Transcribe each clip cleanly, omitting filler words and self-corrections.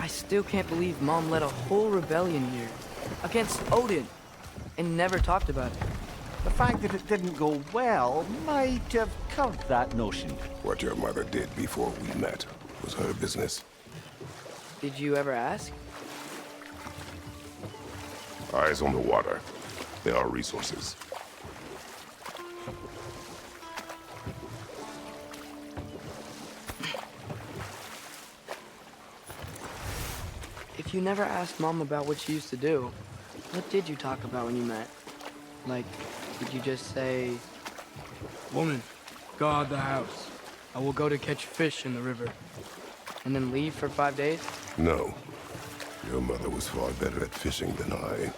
still can't believe Mom led a whole rebellion here against Odin and never talked about it. The fact that it didn't go well might have curbed that notion. What your mother did before we met was her business. Did you ever ask? Eyes on the water. There are resources. If you never asked Mom about what she used to do, what did you talk about when you met? Like, did you just say, "Woman, guard the house. I will go to catch fish in the river," and then leave for 5 days? No. Your mother was far better at fishing than I.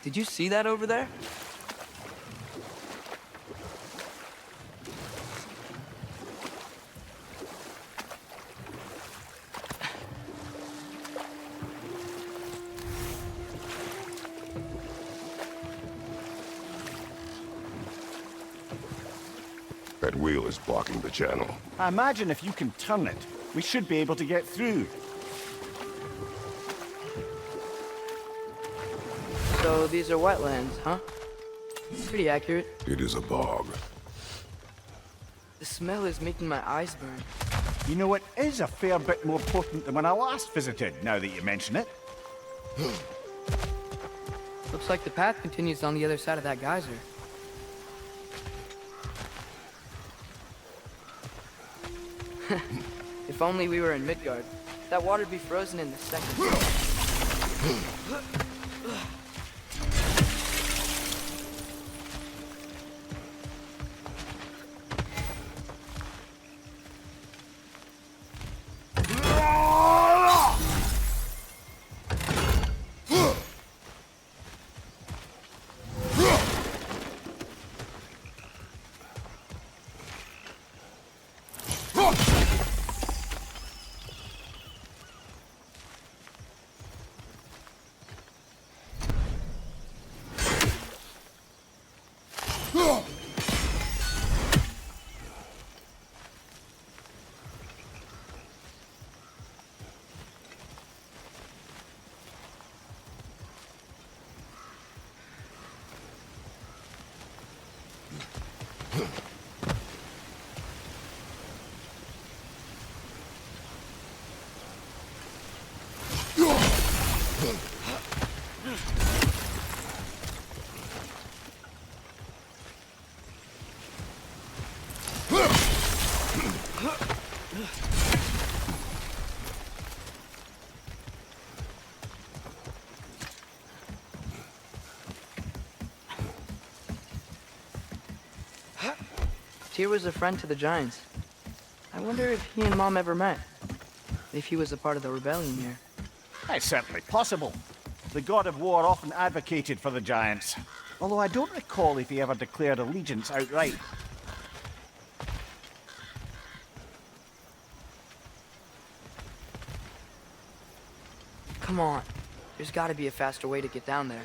Did you see that over there? That wheel is blocking the channel. I imagine if you can turn it, we should be able to get through. So these are wetlands, huh? Pretty accurate. It is a bog. The smell is making my eyes burn. You know, it is a fair bit more potent than when I last visited, now that you mention it. Looks like the path continues on the other side of that geyser. If only we were in Midgard. That water'd be frozen in a second. Tyr was a friend to the Giants. I wonder if he and Mom ever met. If he was a part of the rebellion here. It's certainly possible. The god of war often advocated for the Giants. Although I don't recall if he ever declared allegiance outright. Come on. There's gotta be a faster way to get down there.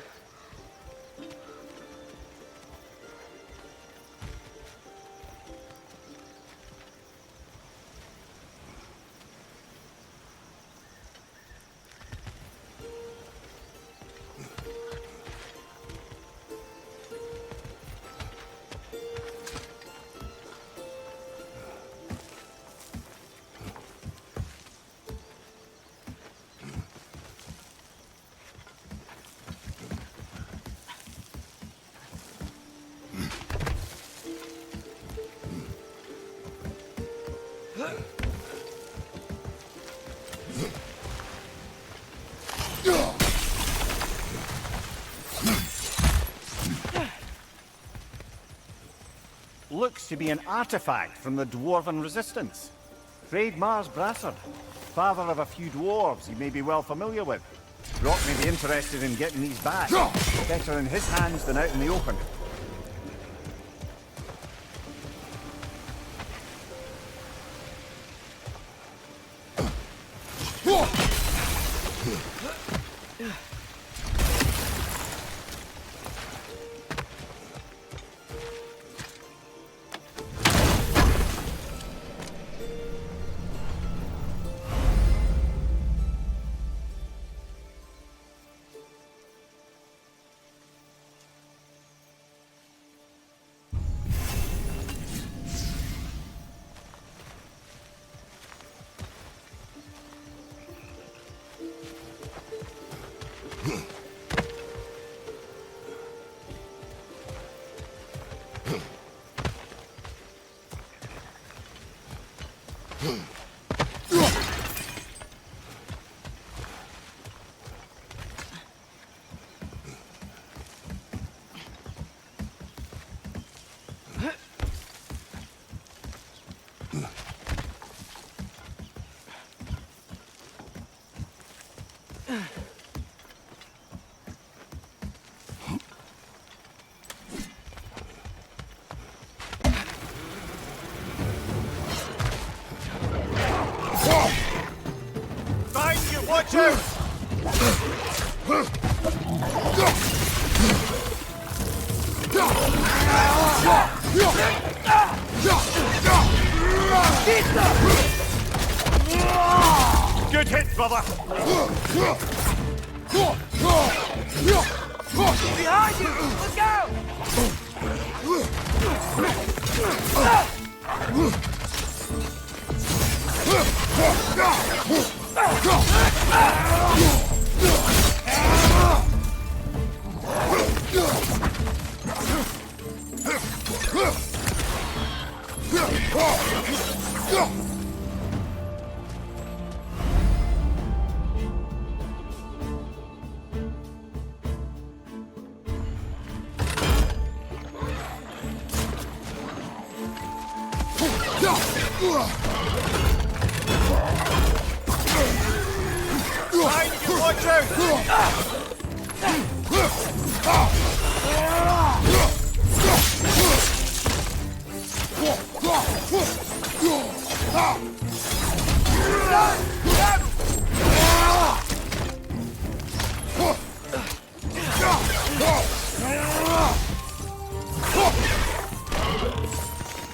looks to be an artifact from the Dwarven Resistance. Trade Mars Brassard, father of a few dwarves you may be well familiar with. Rock may be interested in getting these back. Better in his hands than out in the open. Watch out! Good hit, brother! Behind you! Let's go! Watch out!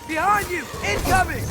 Behind you! Incoming!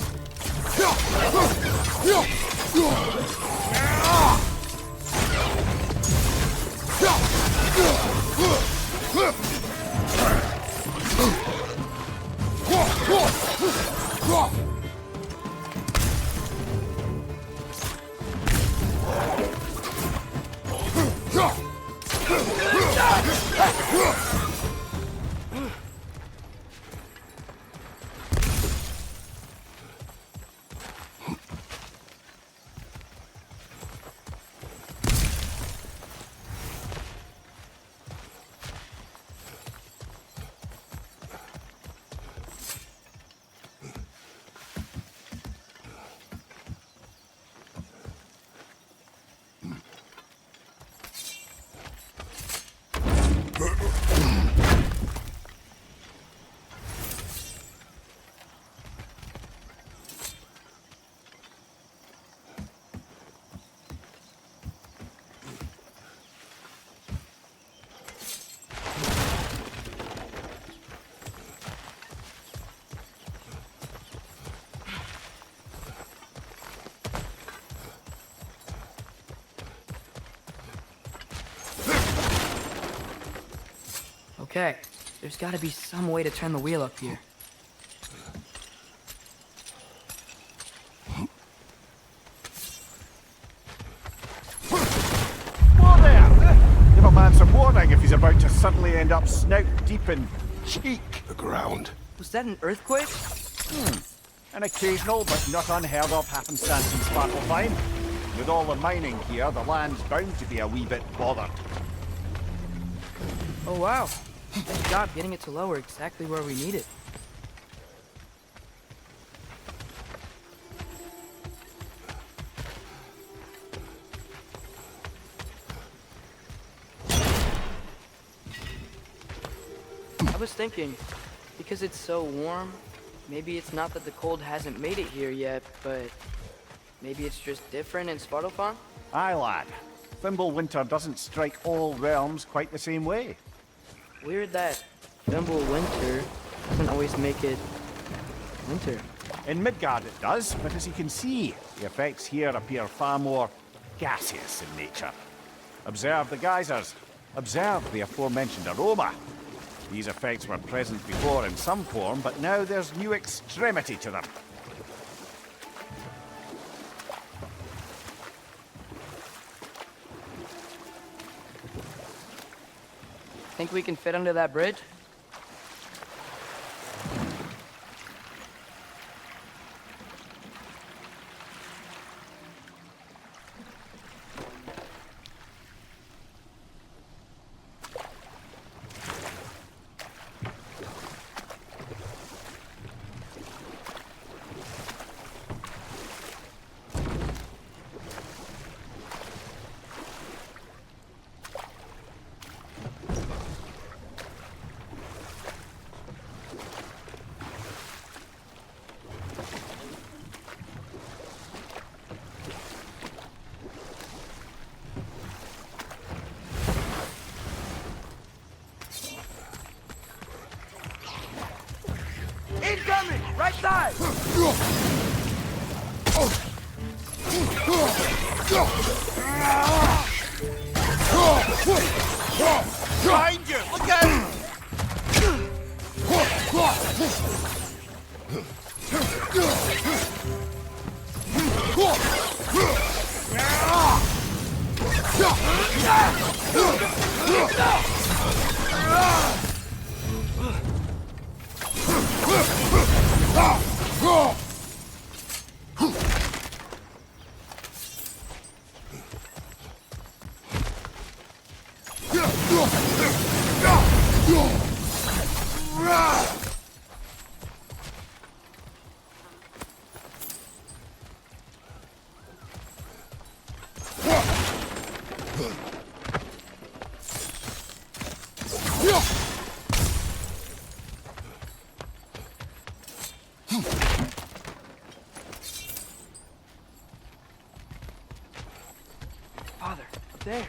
Okay, there's gotta be some way to turn the wheel up here. Whoa there! Give a man some warning if he's about to suddenly end up snout deep in cheek. The ground. Was that an earthquake? An occasional but not unheard of happenstance in Svartalfheim. With all the mining here, the land's bound to be a wee bit bothered. Oh wow. Good job getting it to lower exactly where we need it. I was thinking, because it's so warm, maybe it's not that the cold hasn't made it here yet, but maybe it's just different in Svartalfheim? Aye, lad. Fimbulwinter doesn't strike all realms quite the same way. Weird that Fimbulwinter doesn't always make it winter. In Midgard it does, but as you can see, the effects here appear far more gaseous in nature. Observe the geysers. Observe the aforementioned aroma. These effects were present before in some form, but now there's new extremity to them. Think we can fit under that bridge? Incoming! Right side! Behind you! Look out! Father, up there.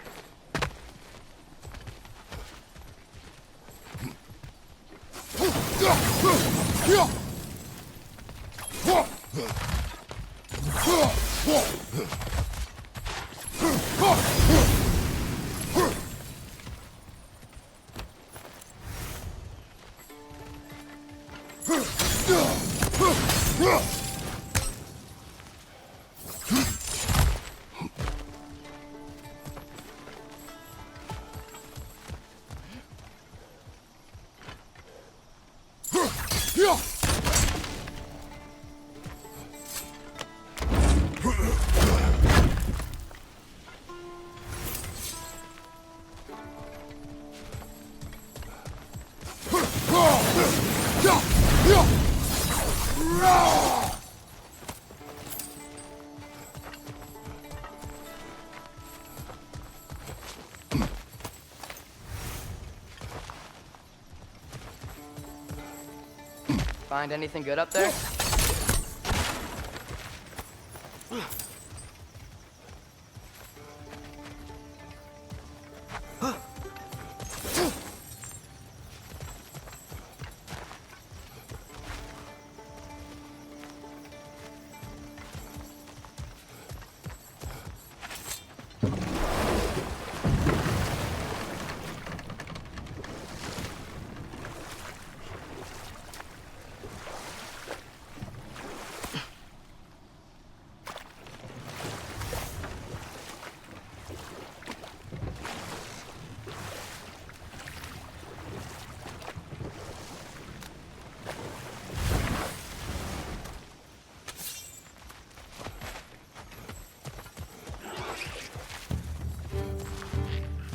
Find anything good up there?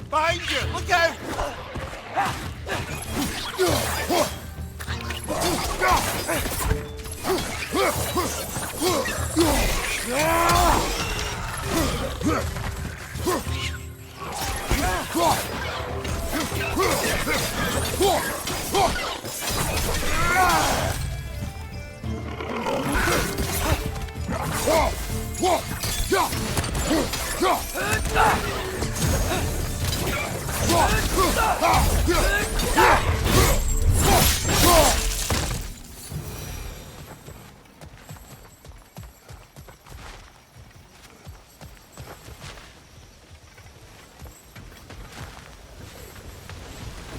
Behind you! Look out!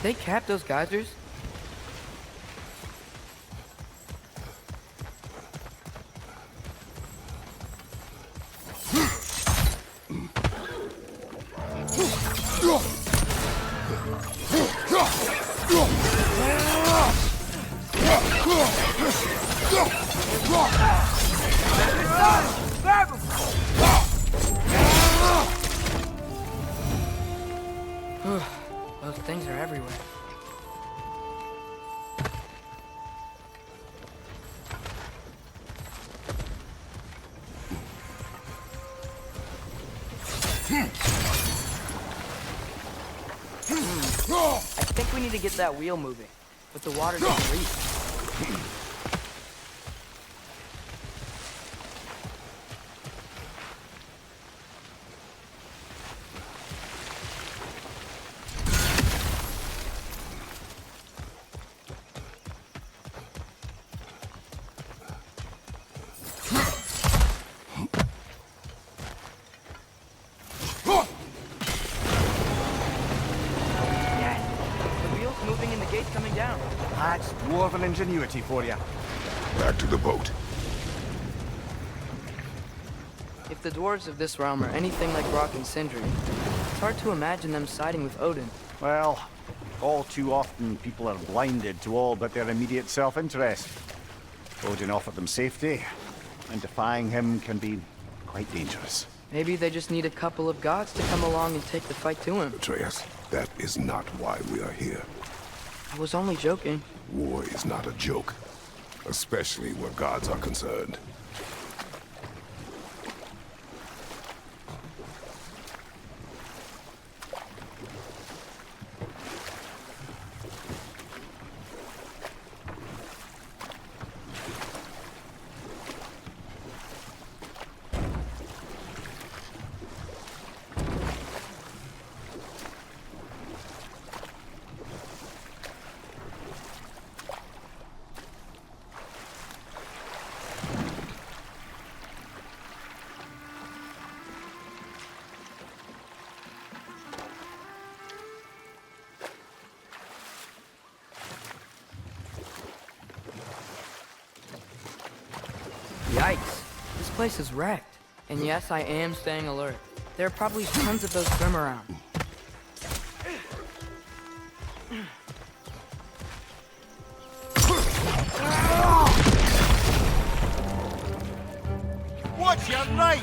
they cap those geysers? Those things are everywhere. I think we need to get that wheel moving, but the water doesn't reach. Coming down. That's dwarven ingenuity for you. Back to the boat. If the dwarves of this realm are anything like Rock and Sindri, it's hard to imagine them siding with Odin. Well, all too often people are blinded to all but their immediate self-interest. Odin offered them safety, and defying him can be quite dangerous. Maybe they just need a couple of gods to come along and take the fight to him. Atreus, that is not why we are here. I was only joking. War is not a joke, especially where gods are concerned. Yikes. This place is wrecked. And yes, I am staying alert. There are probably tons of those swim around. Watch your right!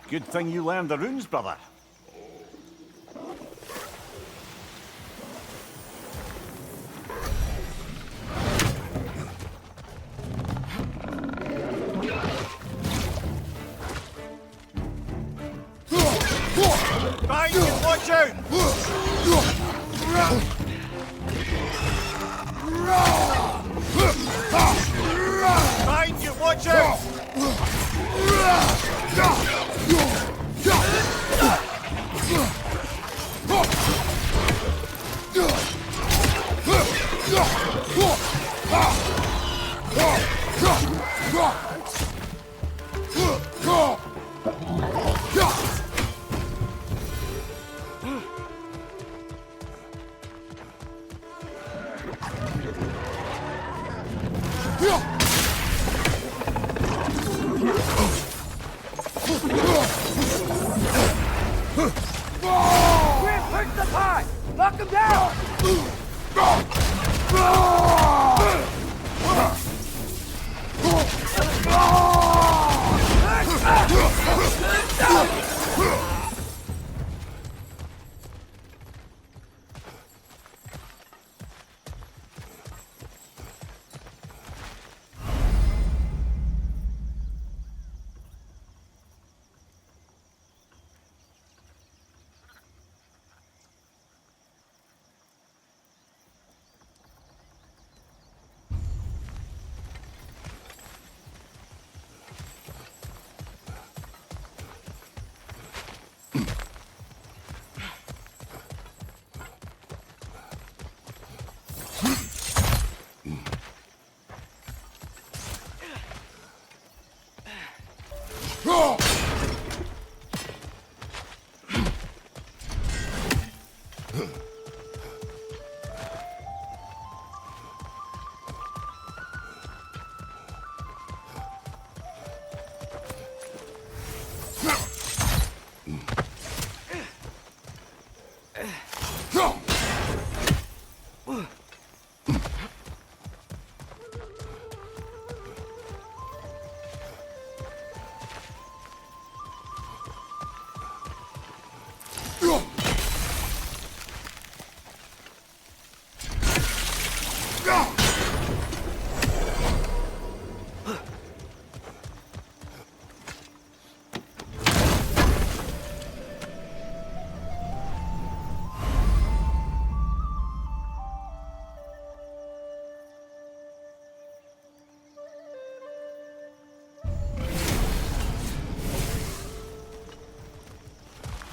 Good thing you learned the runes, brother. Right, watch out! Behind you, watch out! Push the pie! Knock him down!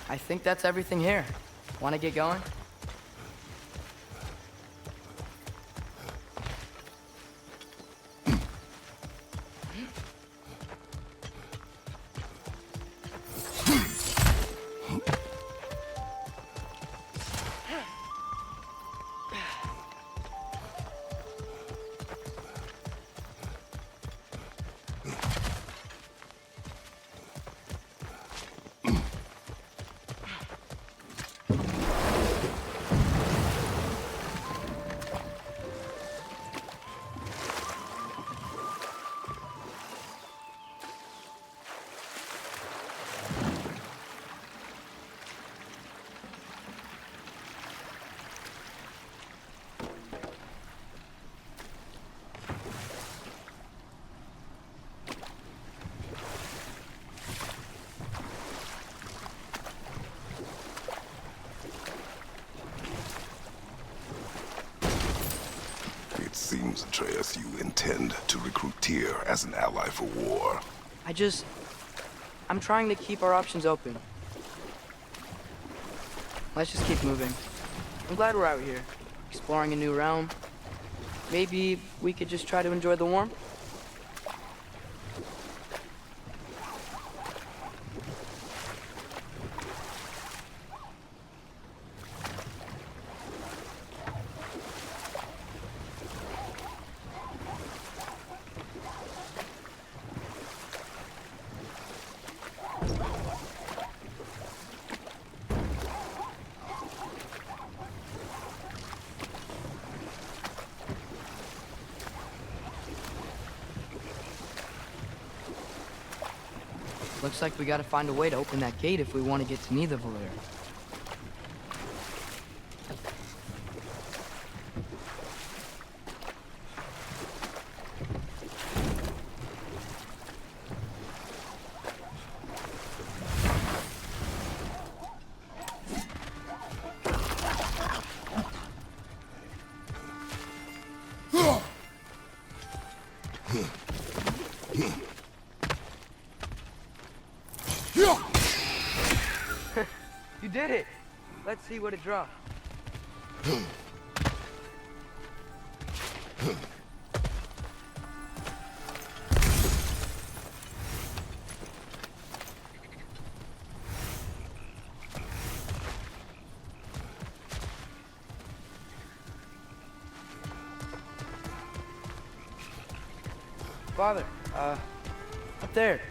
I think that's everything here. Want to get going? It seems, Atreus, you intend to recruit Tyr as an ally for war. I'm trying to keep our options open. Let's just keep moving. I'm glad we're out here, exploring a new realm. Maybe we could just try to enjoy the warmth? Looks like we gotta find a way to open that gate if we want to get to Nidavellir. You did it! Let's see what it dropped. Father, up there.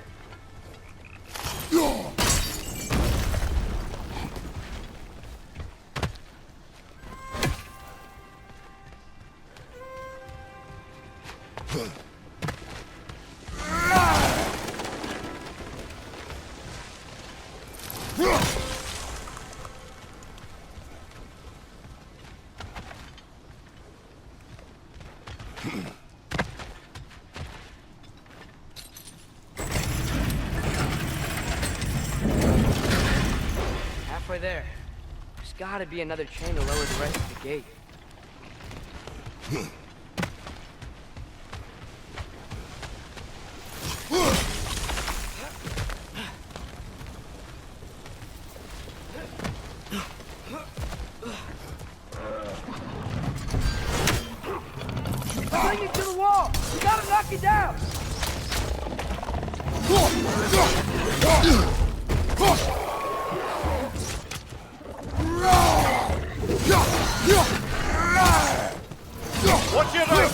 Halfway there. There's gotta be another chain to lower the rest of the gate. Bring it to the wall! You gotta knock it down! Watch your right!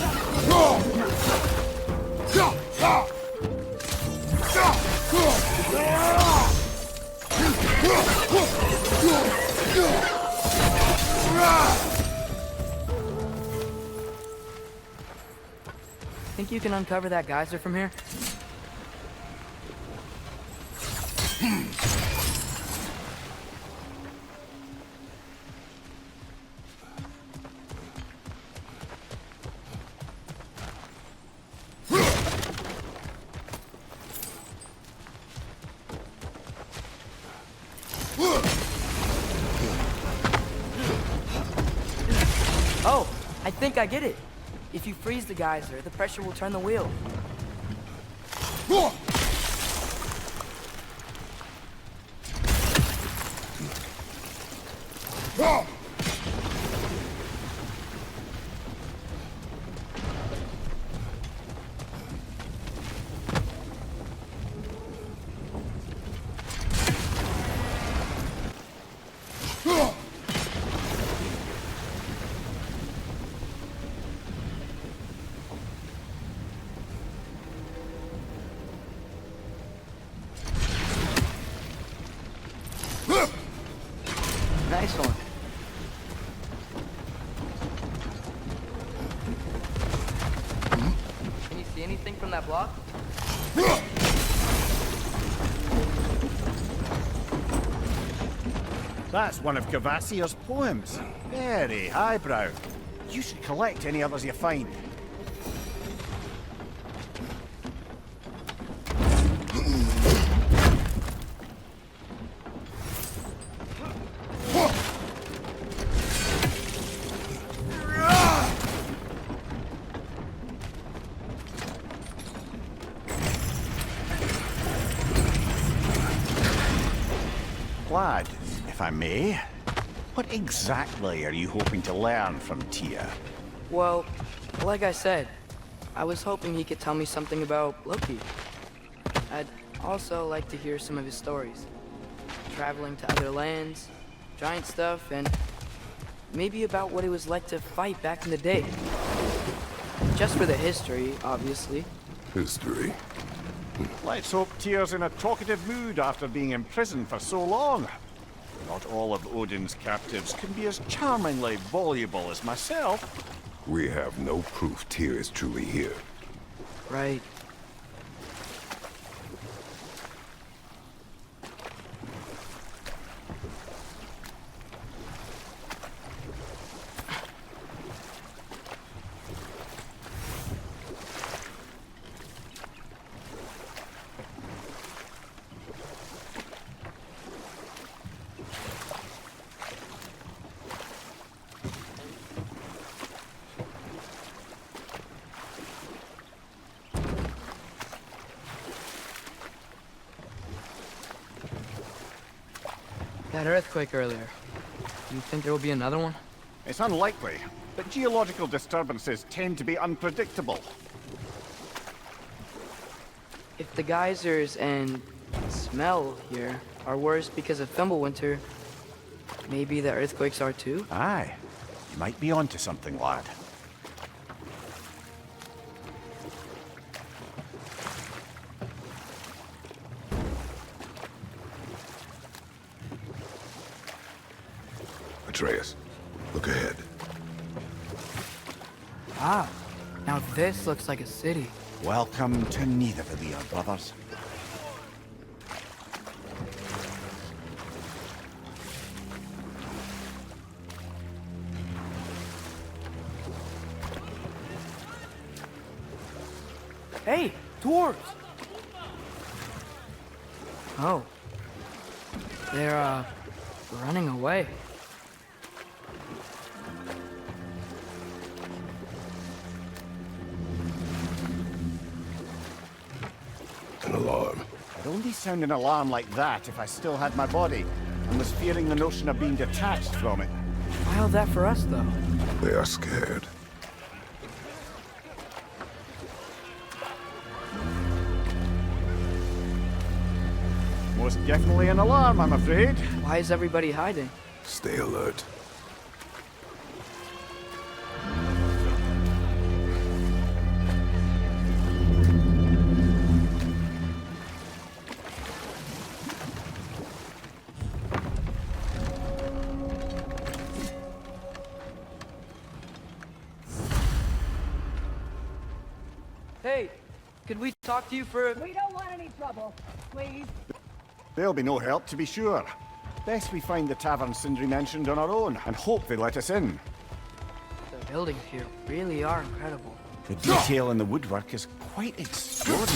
Think you can uncover that geyser from here? Oh, I think I get it. If you freeze the geyser, the pressure will turn the wheel. Nice one. Can you see anything from that block? That's one of Kvasir's poems. Very highbrow. You should collect any others you find. Lad, if I may, what exactly are you hoping to learn from Tyr? Well, like I said, I was hoping he could tell me something about Loki. I'd also like to hear some of his stories. Traveling to other lands, giant stuff, and maybe about what it was like to fight back in the day. Just for the history, obviously. History? Let's hope Tyr's in a talkative mood after being imprisoned for so long. Not all of Odin's captives can be as charmingly voluble as myself. We have no proof Tyr is truly here. Right. That earthquake earlier. Do you think there will be another one? It's unlikely, but geological disturbances tend to be unpredictable. If the geysers and smell here are worse because of Fimbulwinter, maybe the earthquakes are too? Aye, you might be onto something, lad. Atreus, look ahead. Wow. Now this looks like a city. Welcome to Nidavellir, brothers. Hey, dwarves! Oh. They're, running away. An alarm. I'd only sound an alarm like that if I still had my body, and was fearing the notion of being detached from it. Why all that for us, though? They are scared. Most definitely an alarm, I'm afraid. Why is everybody hiding? Stay alert. Hey, could we talk to you for We don't want any trouble, please. There'll be no help, to be sure. Best we find the tavern Sindri mentioned on our own, and hope they let us in. The buildings here really are incredible. The detail in the woodwork is quite extraordinary.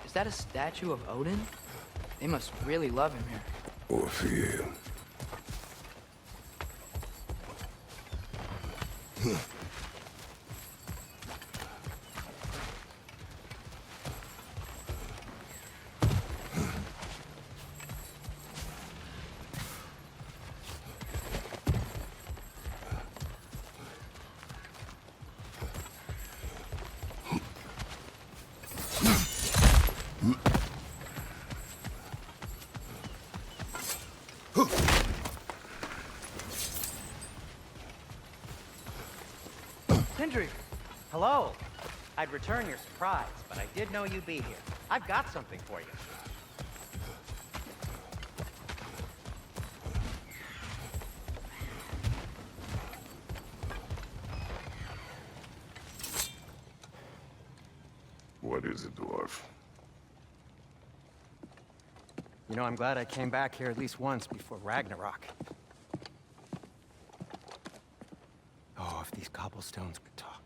Is that a statue of Odin? They must really love him here. Or fear. Sindri! Hello. I'd return your surprise, but I did know you'd be here. I've got something for you. What is it, dwarf? You know, I'm glad I came back here at least once before Ragnarok. Oh, if these cobblestones could talk.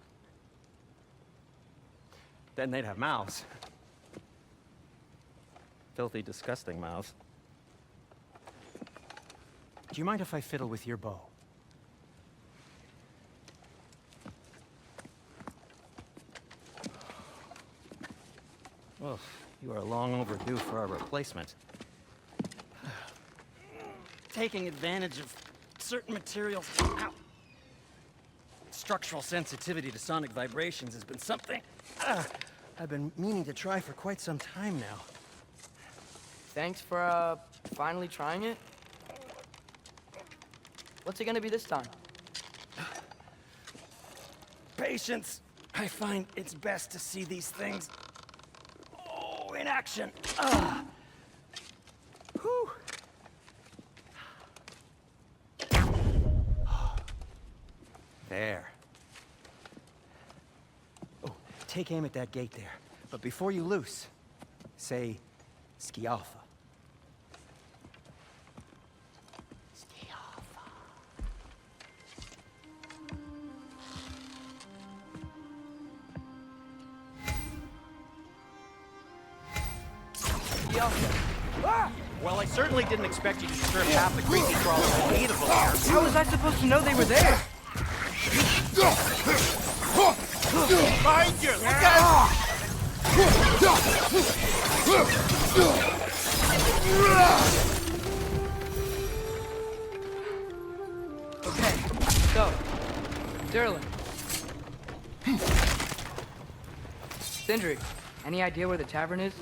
Then they'd have mouths. Filthy, disgusting mouths. Do you mind if I fiddle with your bow? Well, you are long overdue for a replacement. Taking advantage of certain materials. Ow. Structural sensitivity to sonic vibrations has been something I've been meaning to try for quite some time now. Thanks for, finally trying it. What's it gonna be this time? Patience. I find it's best to see these things, in action. Whew. There. Oh, take aim at that gate there. But before you loose, say, Skialfa. Skialfa. Well, I certainly didn't expect you to disturb half the creepy crawlers that hated them here. How was I supposed to know they were there? Behind you! Look out! Okay, so, Durlin. Sindri, any idea where the tavern is?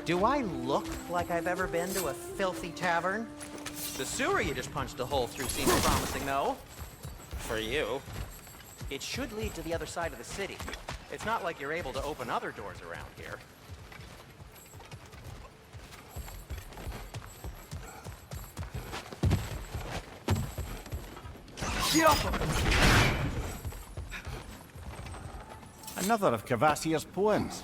Do I look like I've ever been to a filthy tavern? The sewer you just punched a hole through seems promising, though. For you. It should lead to the other side of the city. It's not like you're able to open other doors around here. Get off of him! Another of Kvasir's poems.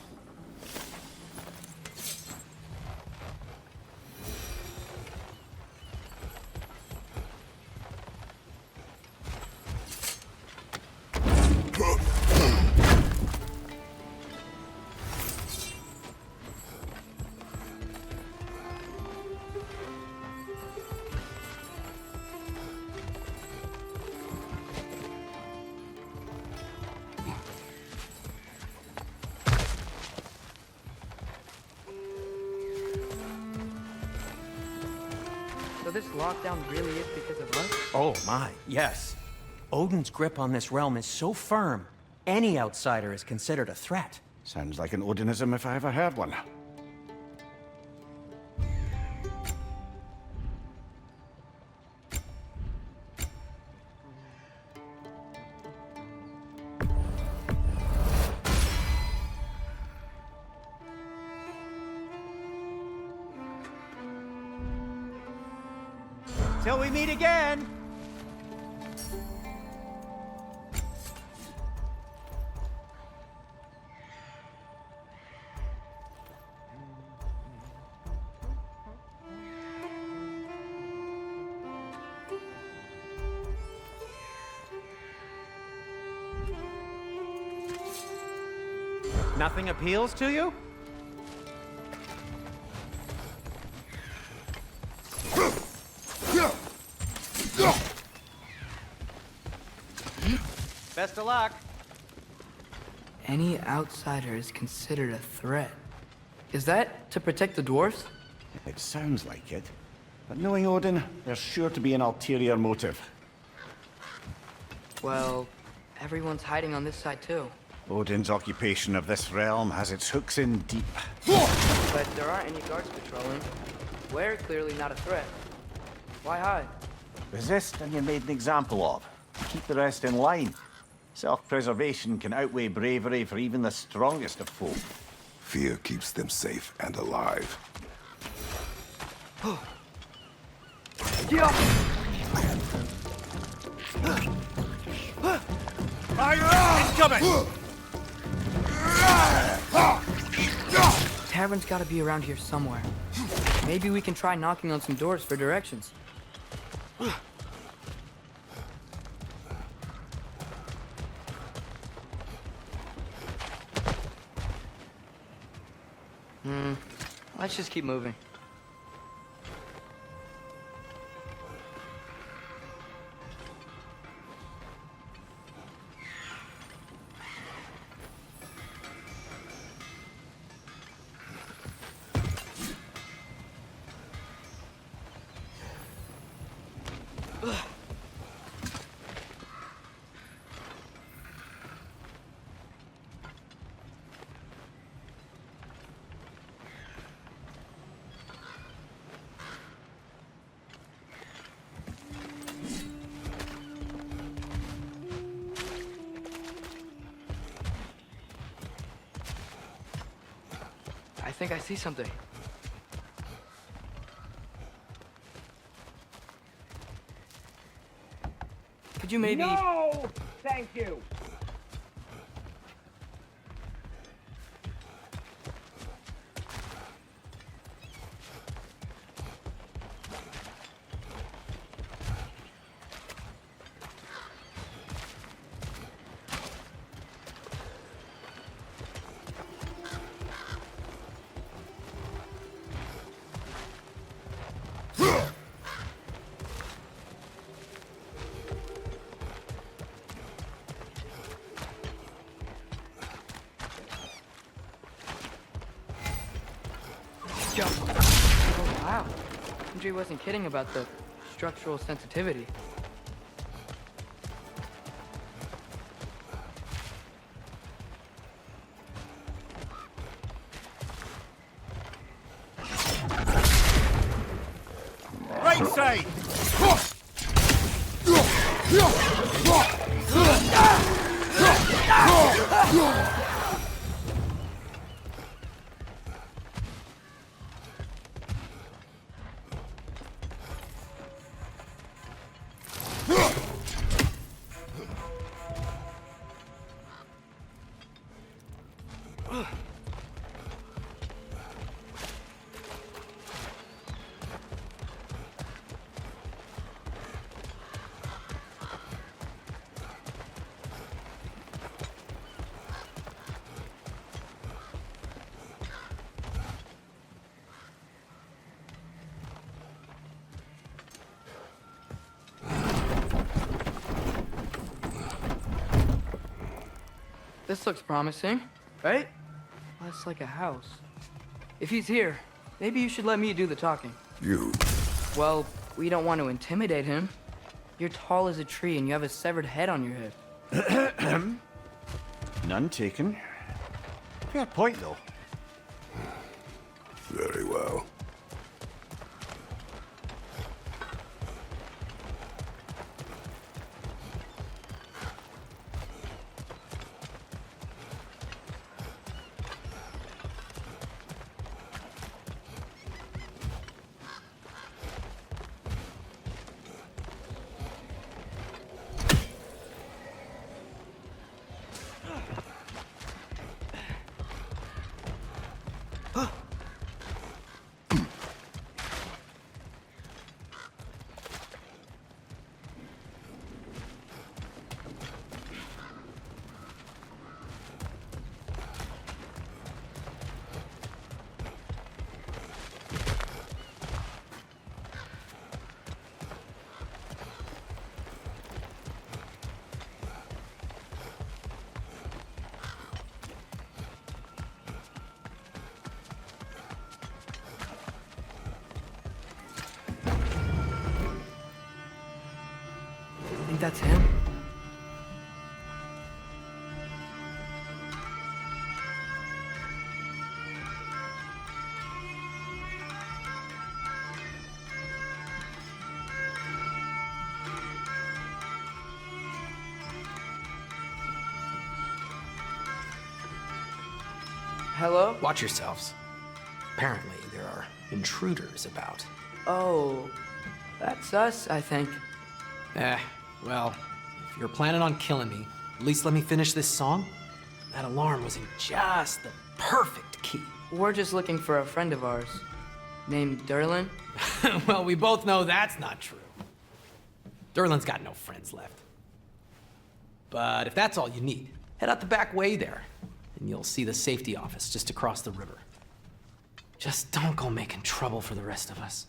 So this lockdown really is because of us? Oh my, yes. Odin's grip on this realm is so firm, any outsider is considered a threat. Sounds like an Odinism if I ever heard one. Till we meet again! Nothing appeals to you? Best of luck. Any outsider is considered a threat. Is that to protect the dwarves? It sounds like it. But knowing Odin, there's sure to be an ulterior motive. Well, everyone's hiding on this side too. Odin's occupation of this realm has its hooks in deep. But there aren't any guards patrolling. We're clearly not a threat. Why hide? Resist and you're made an example of. Keep the rest in line. Self-preservation can outweigh bravery for even the strongest of folk. Fear keeps them safe and alive. Get off! Incoming! Tavern's gotta be around here somewhere. Maybe we can try knocking on some doors for directions. Let's just keep moving. I think I see something. Could you maybe... No! Thank you! Oh, wow. Andre wasn't kidding about the structural sensitivity. Right side! This looks promising, right? That's like a house. If he's here, maybe you should let me do the talking. You. Well, we don't want to intimidate him. You're tall as a tree and you have a severed head on your head. None taken. Fair point, though. Very well. Think that's him? Hello? Watch yourselves. Apparently, there are intruders about. Oh, that's us, I think. Well, if you're planning on killing me, at least let me finish this song. That alarm was in just the perfect key. We're just looking for a friend of ours named Derlin. Well, we both know that's not true. Derlin's got no friends left. But if that's all you need, head out the back way there, and you'll see the safety office just across the river. Just don't go making trouble for the rest of us.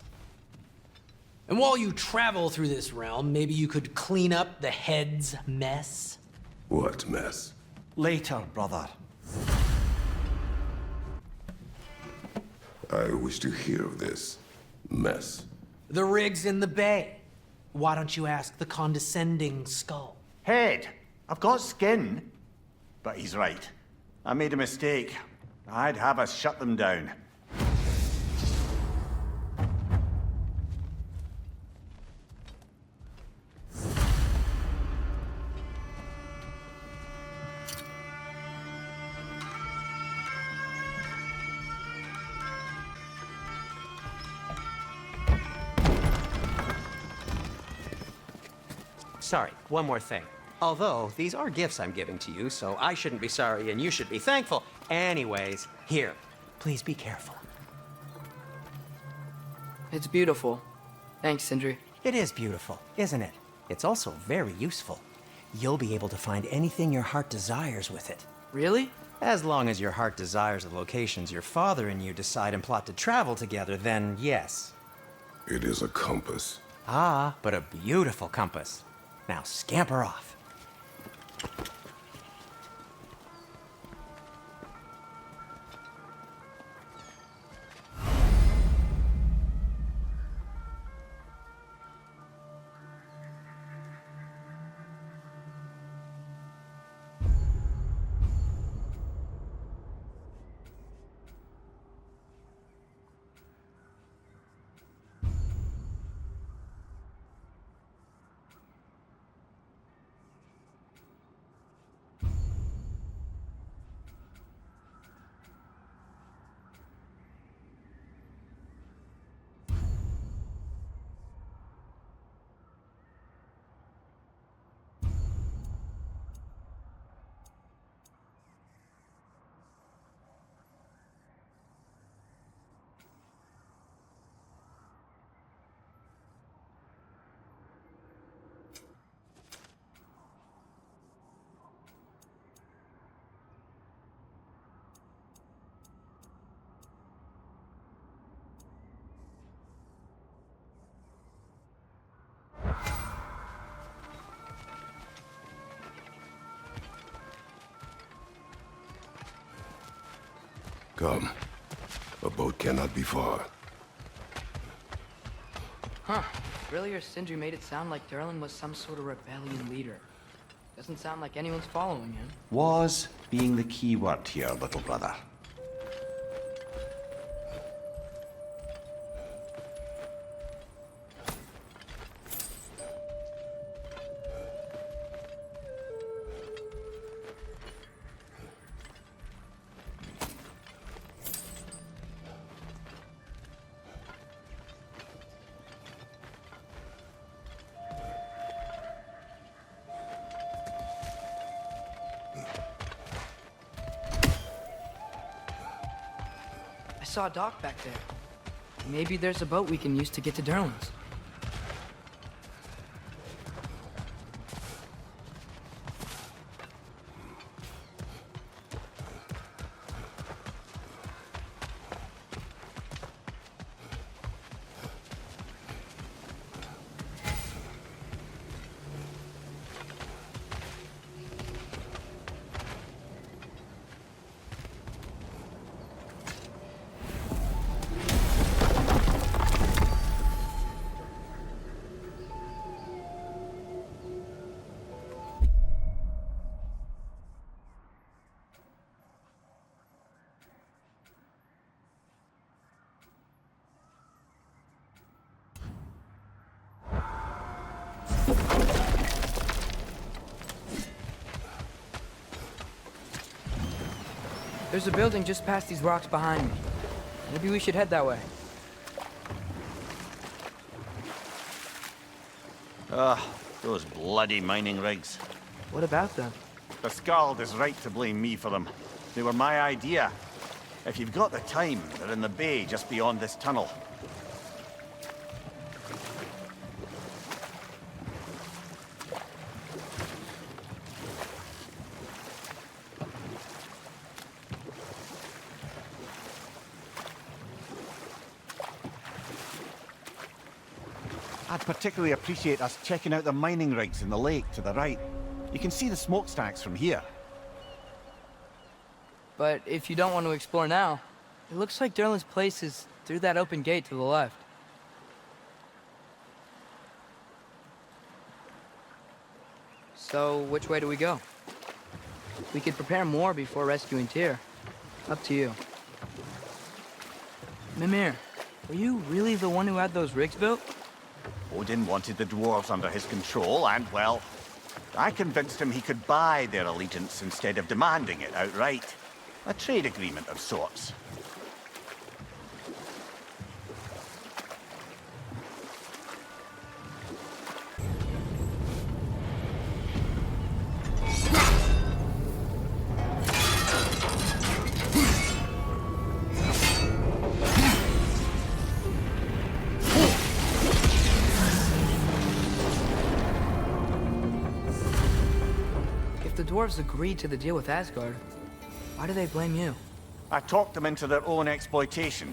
And while you travel through this realm, maybe you could clean up the head's mess? What mess? Later, brother. I wish to hear of this mess. The rig's in the bay. Why don't you ask the condescending skull? Head. I've got skin. But he's right. I made a mistake. I'd have us shut them down. Sorry, one more thing. Although, these are gifts I'm giving to you, so I shouldn't be sorry and you should be thankful. Anyways, here, please be careful. It's beautiful. Thanks, Sindri. It is beautiful, isn't it? It's also very useful. You'll be able to find anything your heart desires with it. Really? As long as your heart desires the locations your father and you decide and plot to travel together, then yes. It is a compass. Ah, but a beautiful compass. Now scamper off. Come. A boat cannot be far. Huh. Earlier, Sindri made it sound like Durlin was some sort of rebellion leader. Doesn't sound like anyone's following him. Was being the key word here, little brother. I saw a dock back there. Maybe there's a boat we can use to get to Durlin's. There's a building just past these rocks behind me. Maybe we should head that way. Those bloody mining rigs. What about them? The Skald is right to blame me for them. They were my idea. If you've got the time, they're in the bay just beyond this tunnel. I'd particularly appreciate us checking out the mining rigs in the lake to the right. You can see the smokestacks from here. But if you don't want to explore now, it looks like Durlin's place is through that open gate to the left. So, which way do we go? We could prepare more before rescuing Tyr. Up to you. Mimir, were you really the one who had those rigs built? Odin wanted the dwarves under his control, and, well, I convinced him he could buy their allegiance instead of demanding it outright. A trade agreement of sorts. The dwarves agreed to the deal with Asgard. Why do they blame you? I talked them into their own exploitation.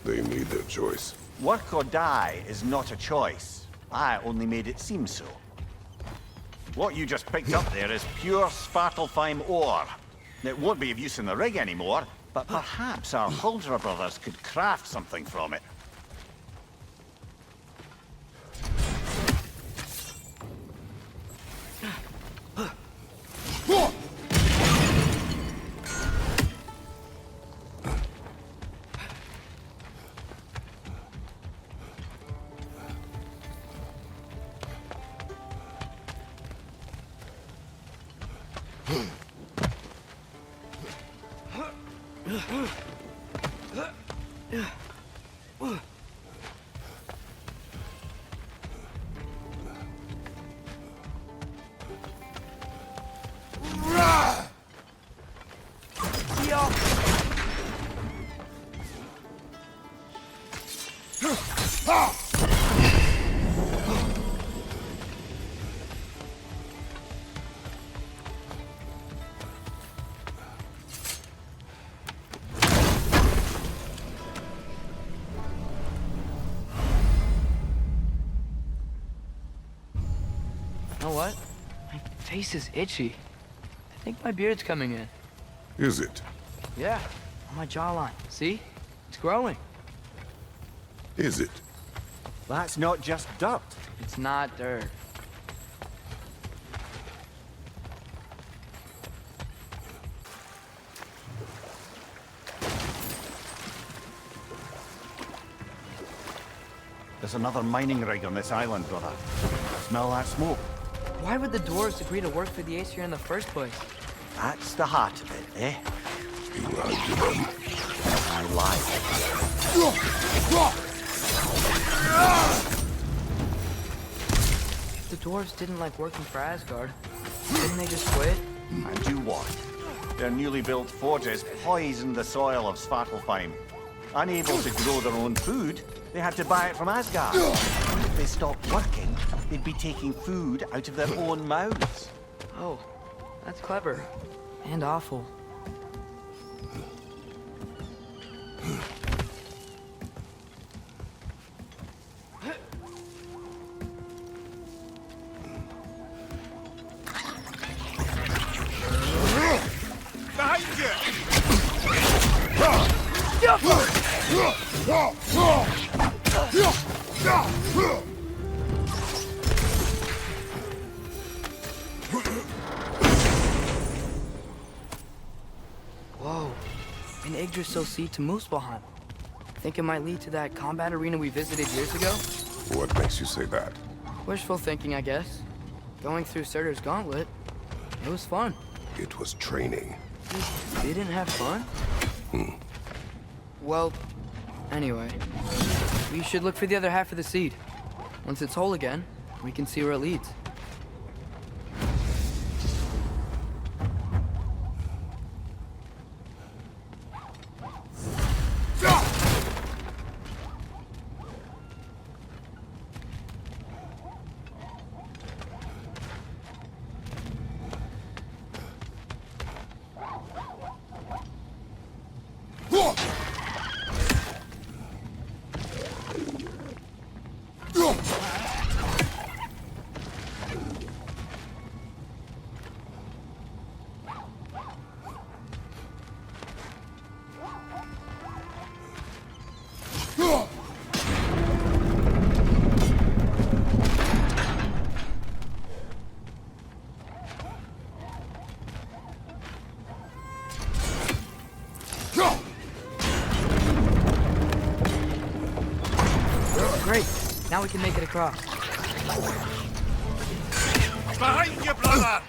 They made their choice. Work or die is not a choice. I only made it seem so. What you just picked up there is pure Svartalfheim ore. It won't be of use in the rig anymore, but perhaps our Huldra brothers could craft something from it. You know what? My face is itchy. I think my beard's coming in. Is it? Yeah. On my jawline. See? It's growing. Is it? That's not just dirt. It's not dirt. There's another mining rig on this island, brother. Smell that smoke? Why would the dwarves agree to work for the Aesir in the first place? That's the heart of it, eh? You lied to them. I lied. The dwarves didn't like working for Asgard. Didn't they just quit? And do what? Their newly built forges poisoned the soil of Svartalfheim. Unable to grow their own food, they had to buy it from Asgard. If they stopped working, they'd be taking food out of their own mouths. Oh, that's clever. And awful. Whoa, an Yggdrasil seed to Muspelheim. Think it might lead to that combat arena we visited years ago? What makes you say that? Wishful thinking, I guess. Going through Surtur's gauntlet, it was fun. It was training. You didn't have fun? Well, anyway, we should look for the other half of the seed. Once it's whole again, we can see where it leads. Great. Now we can make it across. Behind you, brother!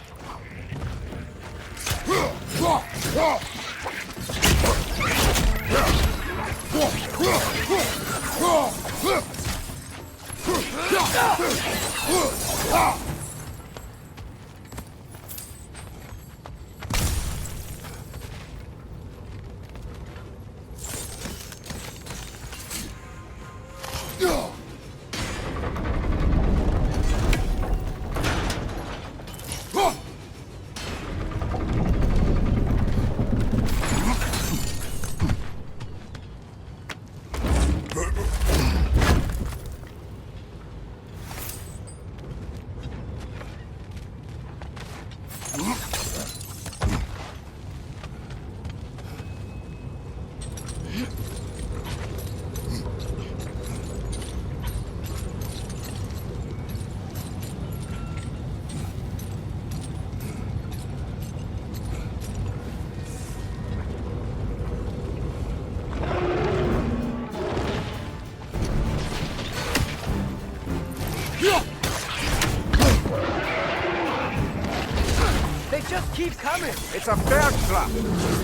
They just keep coming! It's a bird trap!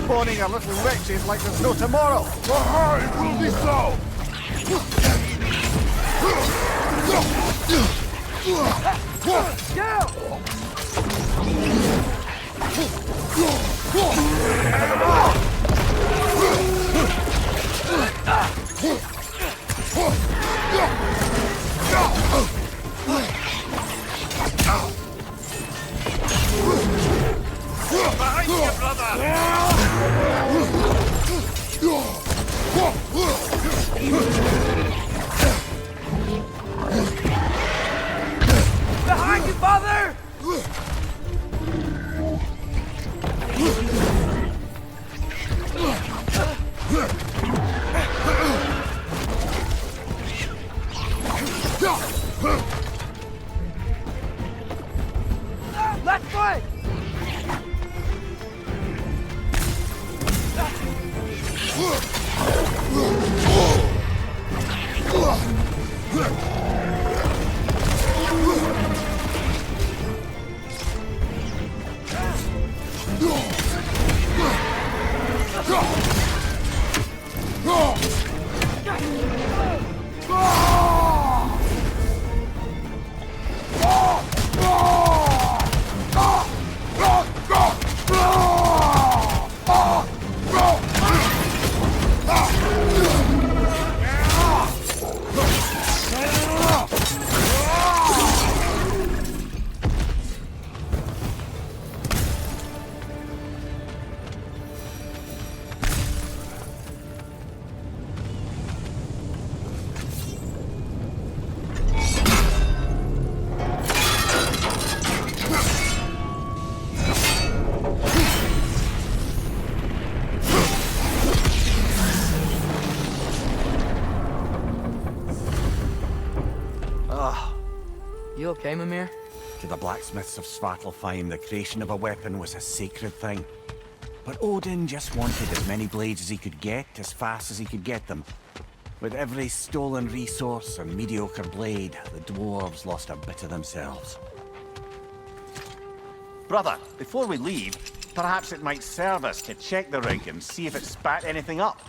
Spawning our little witches like there's no tomorrow! It will be so! Behind you, brother! Behind you, father! way! You okay, Mimir? To the blacksmiths of Svartalfheim, the creation of a weapon was a sacred thing. But Odin just wanted as many blades as he could get, as fast as he could get them. With every stolen resource and mediocre blade, the dwarves lost a bit of themselves. Brother, before we leave, perhaps it might serve us to check the rig and see if it spat anything up.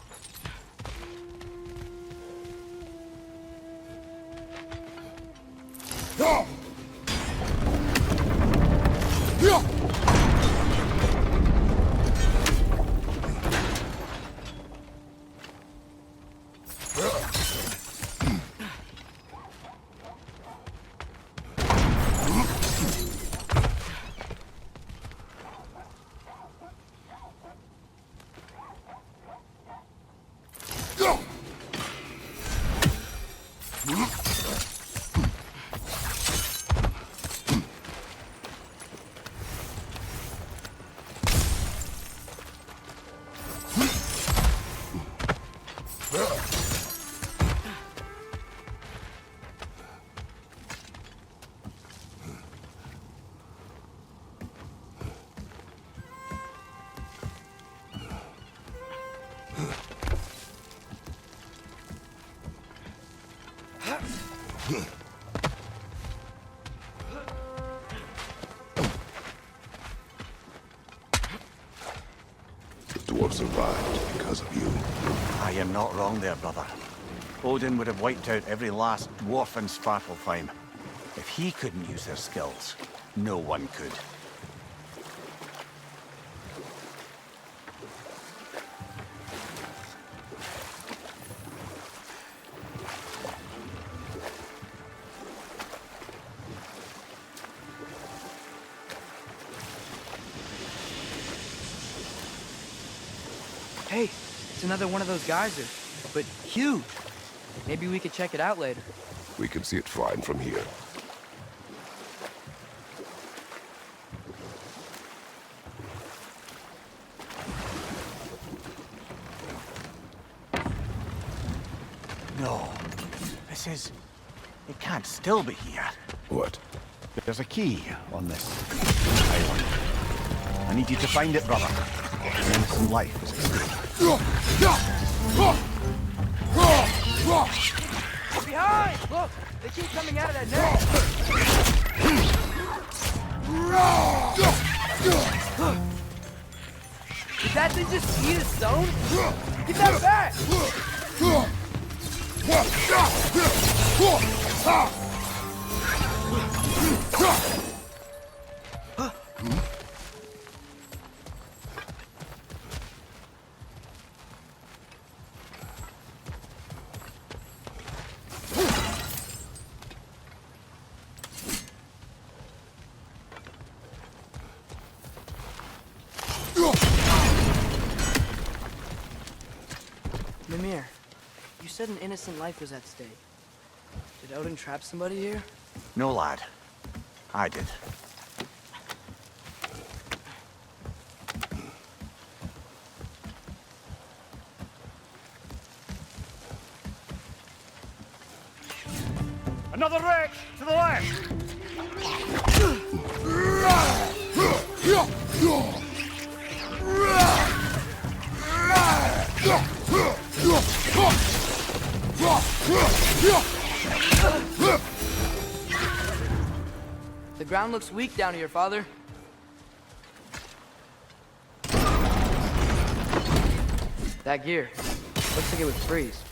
Dwarves survived because of you. I am not wrong there, brother. Odin would have wiped out every last dwarf in Svartalfheim. If he couldn't use their skills, no one could. Hey, it's another one of those geysers, but huge. Maybe we could check it out later. We can see it fine from here. No. This is... It can't still be here. What? There's a key on this island. I need you to find it, brother. An innocent life is at stake. Behind! Look! They keep coming out of that net! Did that thing just eat a stone? Get that back! Mimir, you said an innocent life was at stake. Did Odin trap somebody here? No, lad. I did. Another wreck! To the left! The ground looks weak down here, Father. That gear. Looks like it would freeze.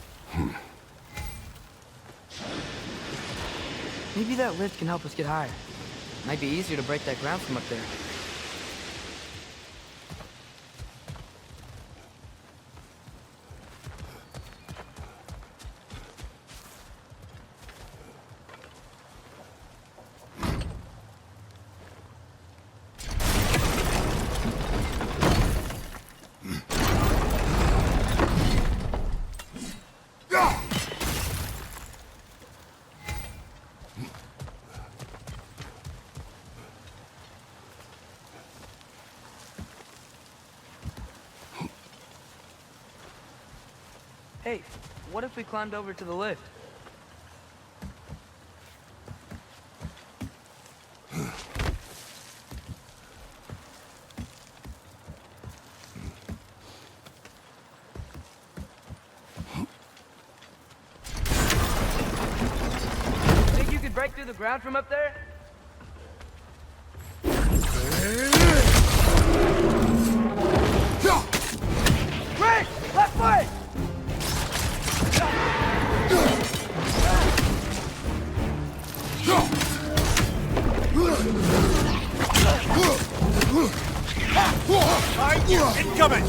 Maybe that lift can help us get higher. Might be easier to break that ground from up there. Hey, what if we climbed over to the lift? Think you could break through the ground from up there? Great! Left foot! Incoming!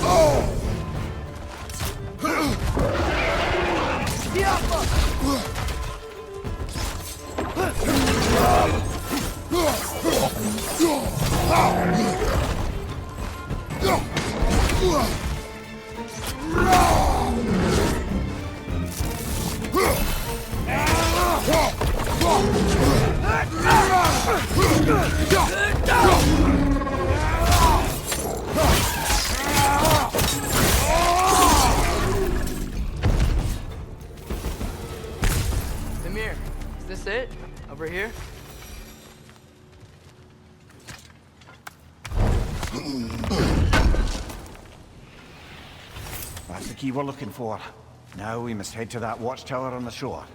Mimir, is this it? Over here? That's the key we're looking for. Now we must head to that watchtower on the shore.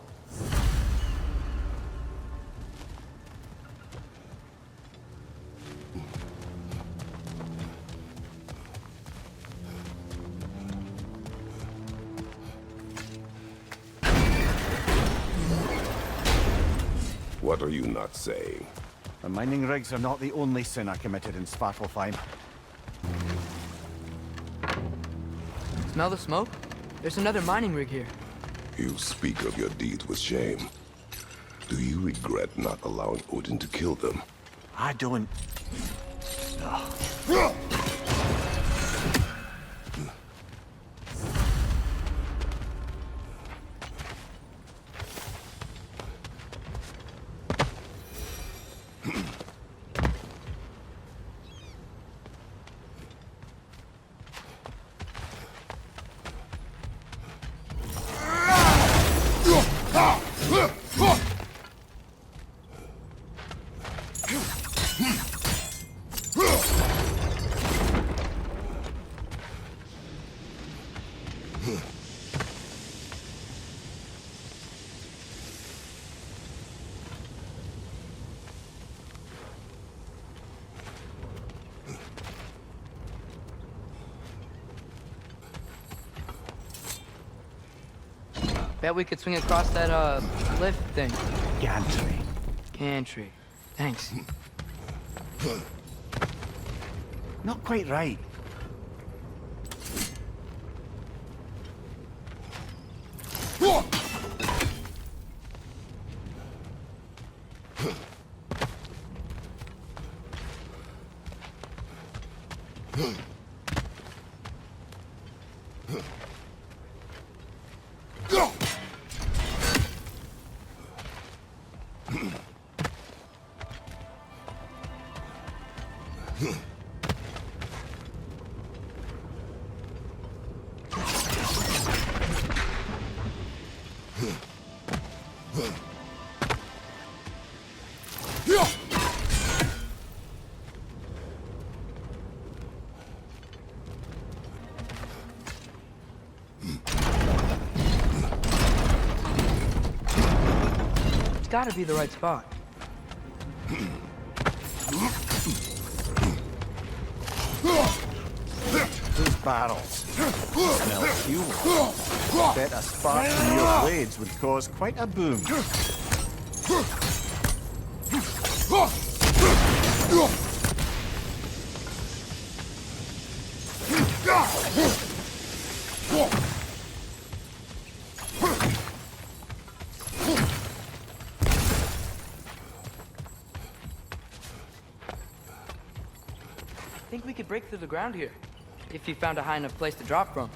What are you not saying? The mining rigs are not the only sin I committed in Svartalfheim. Smell the smoke? There's another mining rig here. You speak of your deeds with shame. Do you regret not allowing Odin to kill them? I don't... Bet we could swing across that, lift thing. Gantry. Gantry. Thanks. Not quite right. It's gotta be the right spot. barrels. Smell fuel. Bet a spark from your blades would cause quite a boom. I think we could break through the ground here, if you found a high enough place to drop from.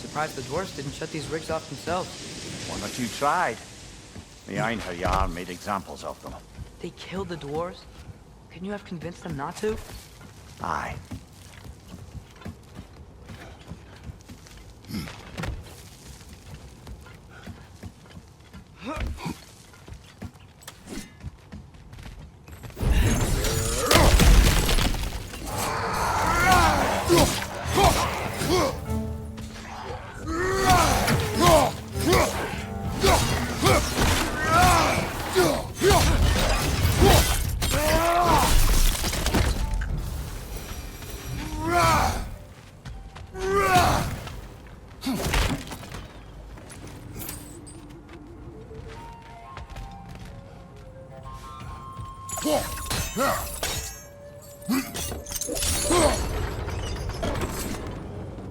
Surprised the dwarves didn't shut these rigs off themselves. One or two tried. The Einherjar made examples of them. They killed the dwarves? Couldn't you have convinced them not to? Aye.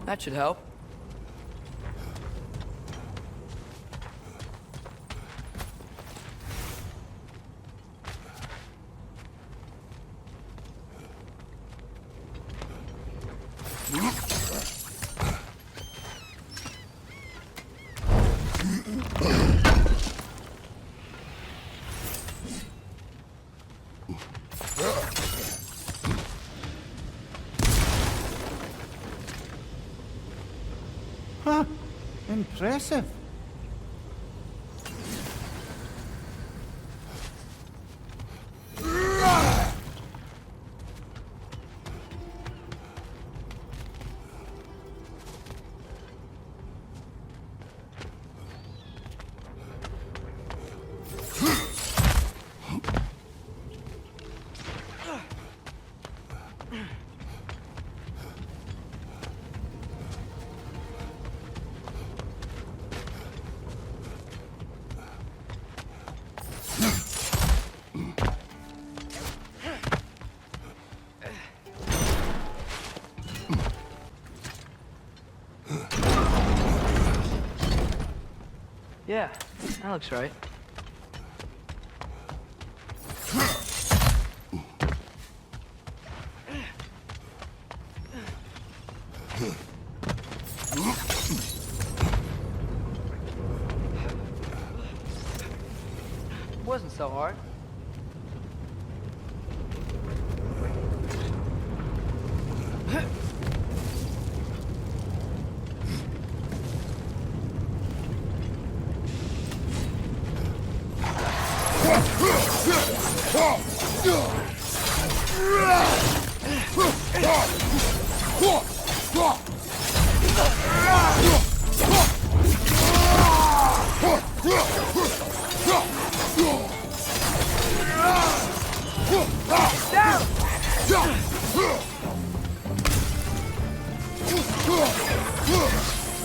That should help. Huh. Impressive. Yeah, that looks right. Wasn't so hard.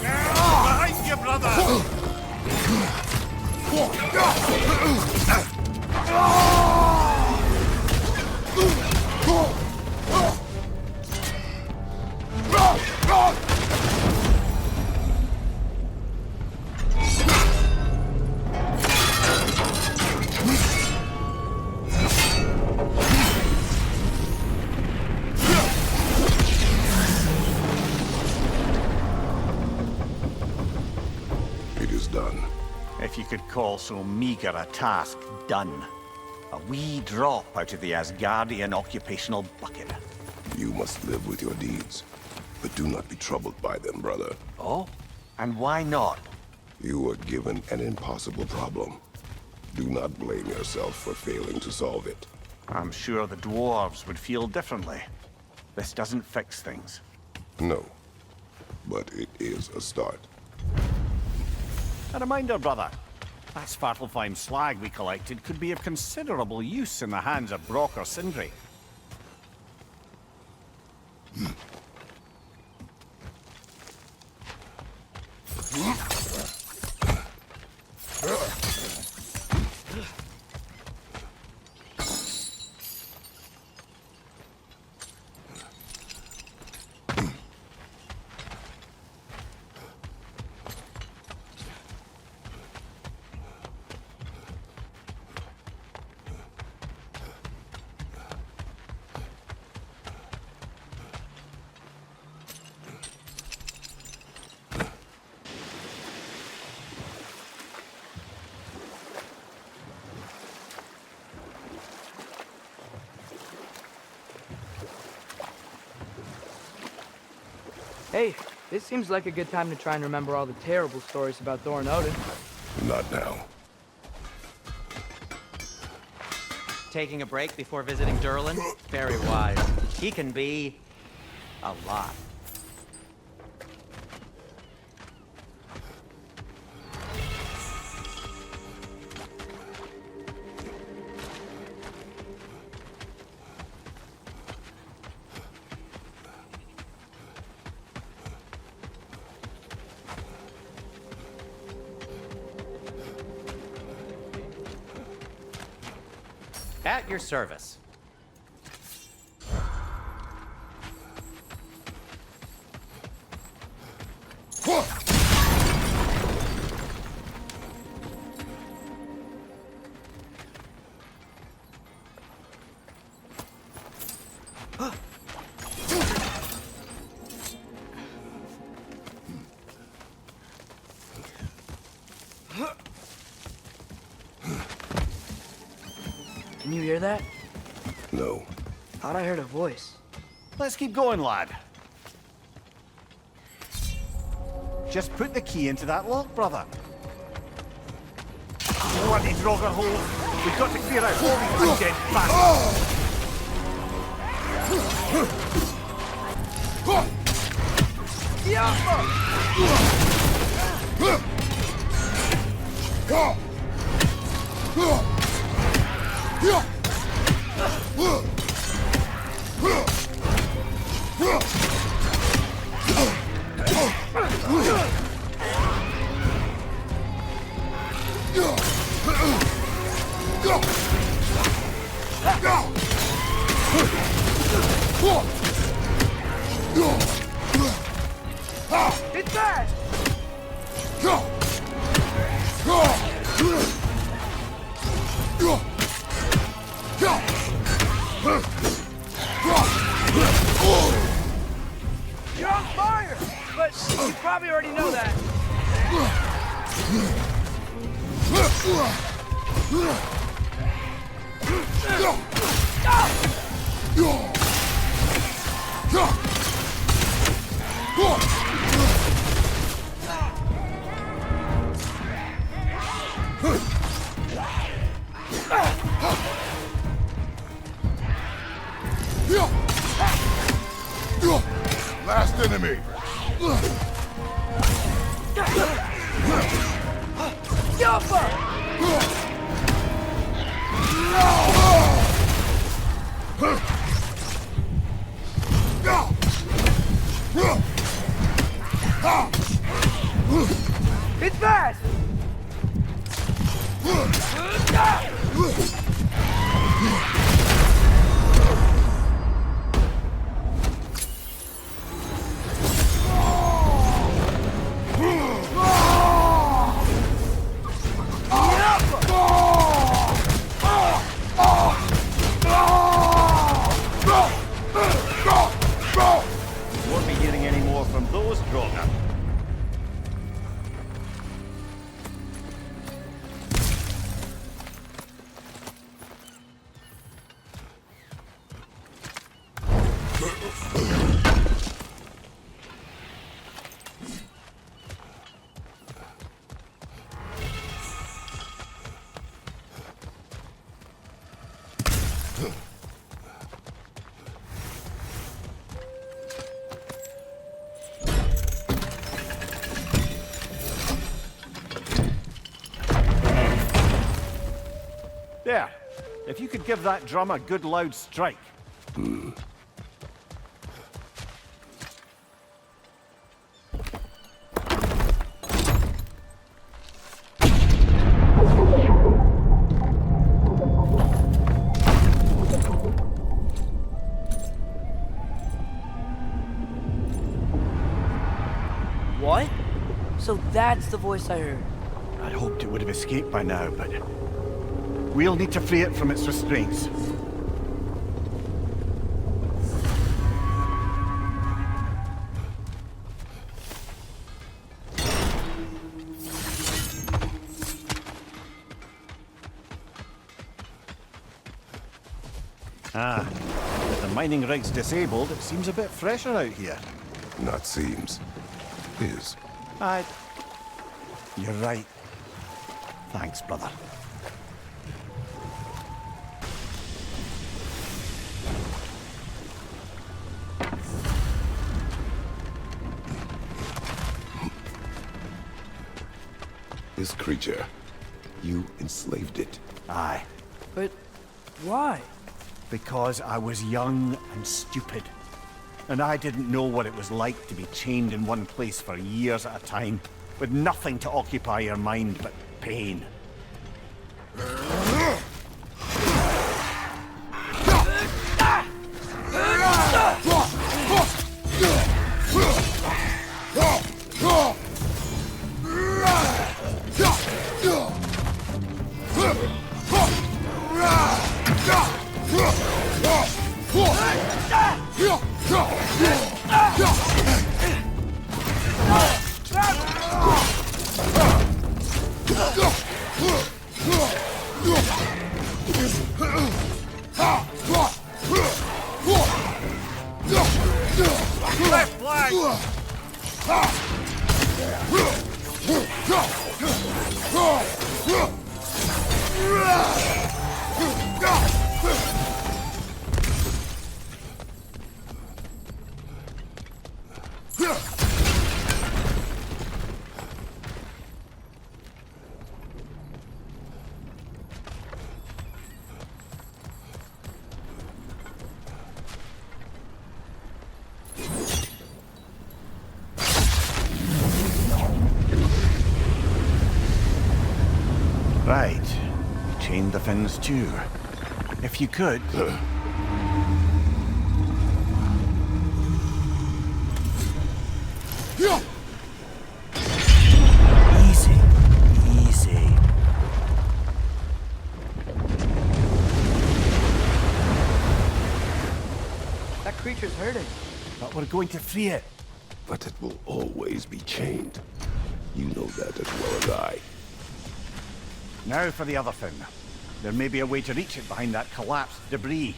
Behind you, brother! It is done. If you could call so meager a task done. A wee drop out of the Asgardian occupational bucket. You must live with your deeds, but do not be troubled by them, brother. Oh? And why not? You were given an impossible problem. Do not blame yourself for failing to solve it. I'm sure the dwarves would feel differently. This doesn't fix things. No, but it is a start. A reminder, brother. That Svartalfheim slag we collected could be of considerable use in the hands of Brock or Sindri. Hey, this seems like a good time to try and remember all the terrible stories about Thor and Odin. Not now. Taking a break before visiting Durlin? Very wise. He can be a lot. At your service. Can you hear that? No. Thought I heard a voice. Let's keep going, lad. Just put the key into that lock, brother. Bloody Draugr hole! We've got to clear out all these undead bastards! It's that! You're on fire! But you probably already know that. Last enemy. It's fast! Won't be hearing any more from those Draugr. There. If you could give that drum a good loud strike. What? So that's the voice I heard. I hoped it would have escaped by now, but we'll need to free it from its restraints. Ah, with the mining rigs disabled, it seems a bit fresher out here. Not seems. Is. You're right. Thanks, brother. This creature, you enslaved it. Aye. But why? Because I was young and stupid. And I didn't know what it was like to be chained in one place for years at a time, with nothing to occupy your mind but pain. Left flag! Right. Chain the fins too. If you could... Easy. Easy. That creature's hurting. But we're going to free it. But it will always be chained. You know that as well as I. Now for the other fin. There may be a way to reach it behind that collapsed debris.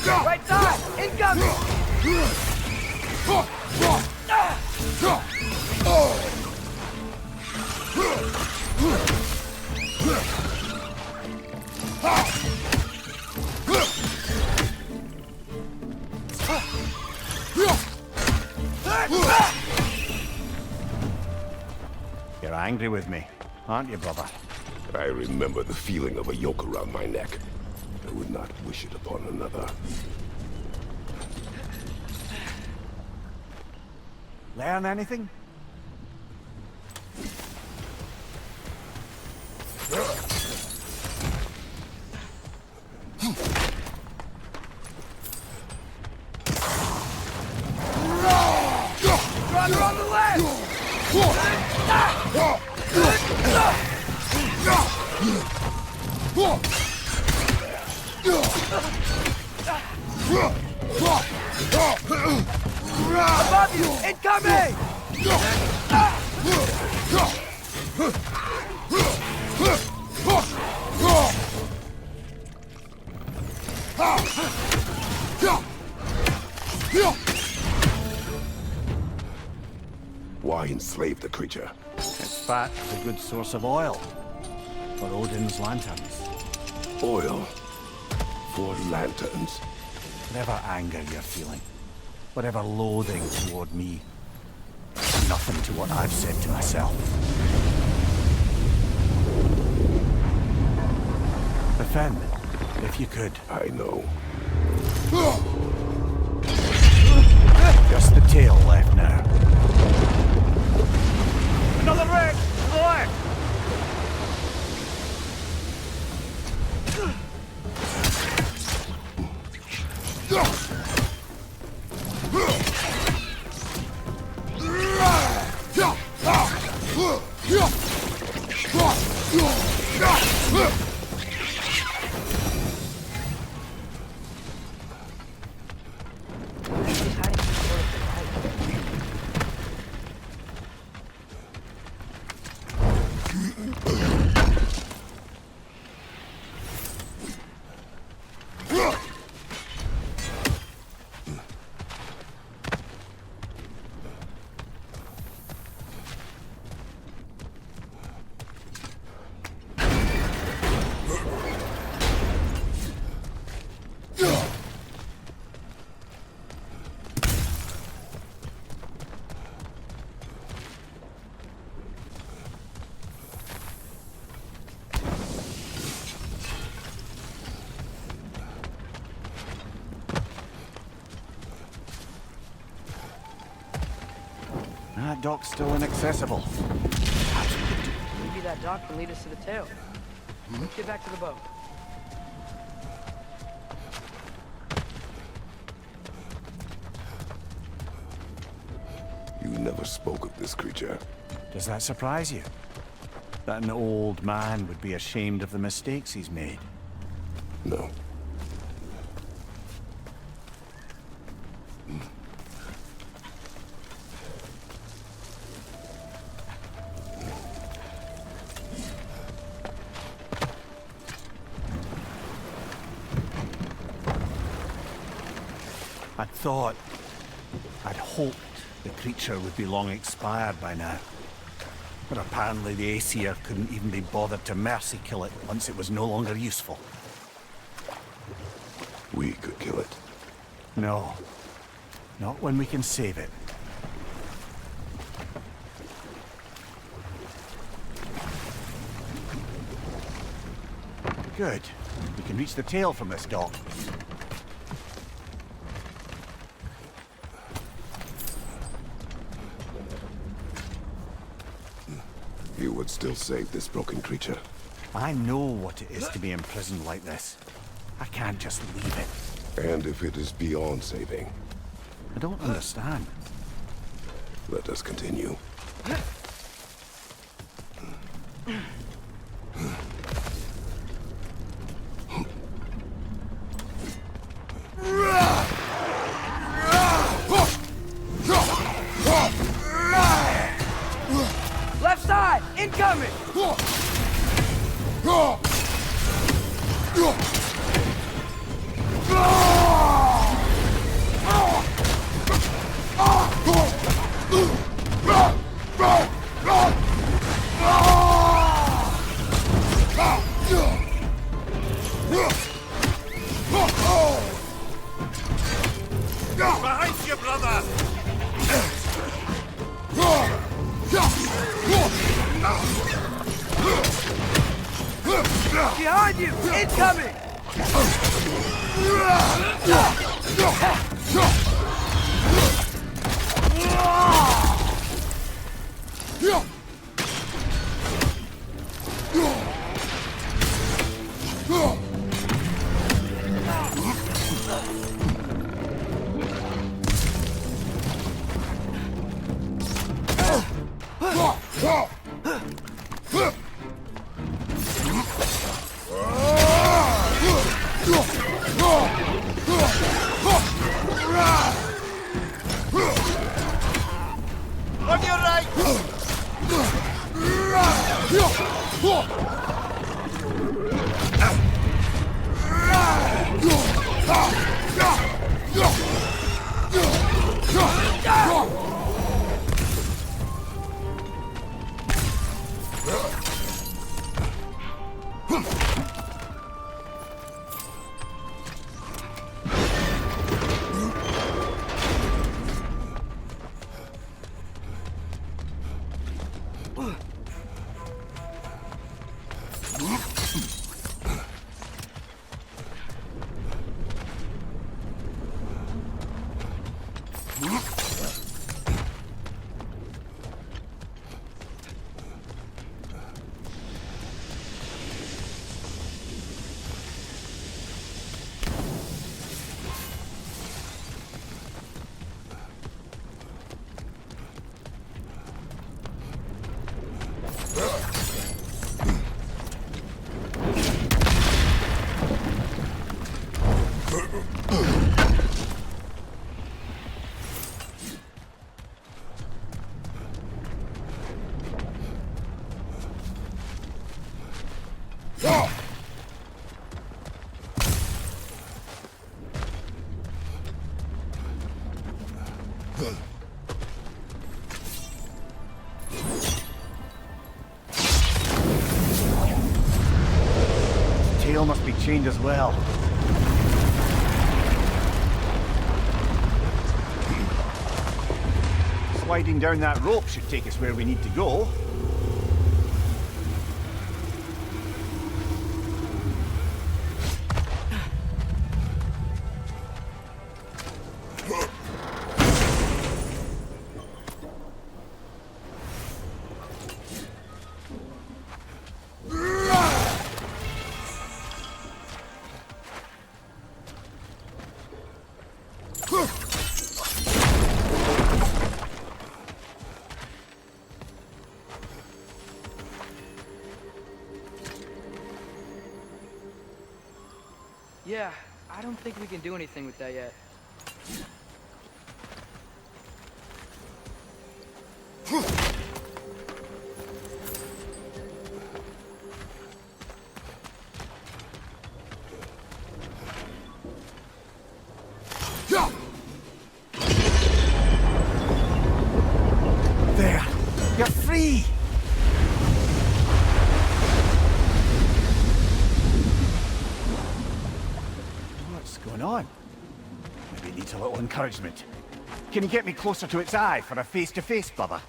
Right side! Incoming! angry with me, aren't you, brother? I remember the feeling of a yoke around my neck. I would not wish it upon another. Learn anything? Brother on the left! Above you! Incoming! Why enslave the creature? Its fat is a good source of oil for Odin's lanterns. Oil for lanterns. Whatever anger you're feeling, whatever loathing toward me, nothing to what I've said to myself. Defend, if you could. I know. Just the tail left now. Another rig! To the left! That dock's still inaccessible. Maybe that dock can lead us to the tail. Let's get back to the boat. You never spoke of this creature. Does that surprise you? That an old man would be ashamed of the mistakes he's made? No. I'd hoped the creature would be long expired by now. But apparently the Aesir couldn't even be bothered to mercy kill it once it was no longer useful. We could kill it. No. Not when we can save it. Good. We can reach the tail from this dock. You would still save this broken creature. I know what it is to be imprisoned like this. I can't just leave it. And if it is beyond saving, I don't understand. let us continue. Left side! Incoming! Behind you, brother! Behind you! Incoming! On your right! Tail must be chained as well. Sliding down that rope should take us where we need to go. Yeah, I don't think we can do anything with that yet. There! You're free! What's going on? Maybe it needs a little encouragement. Can you get me closer to its eye for a face-to-face, brother?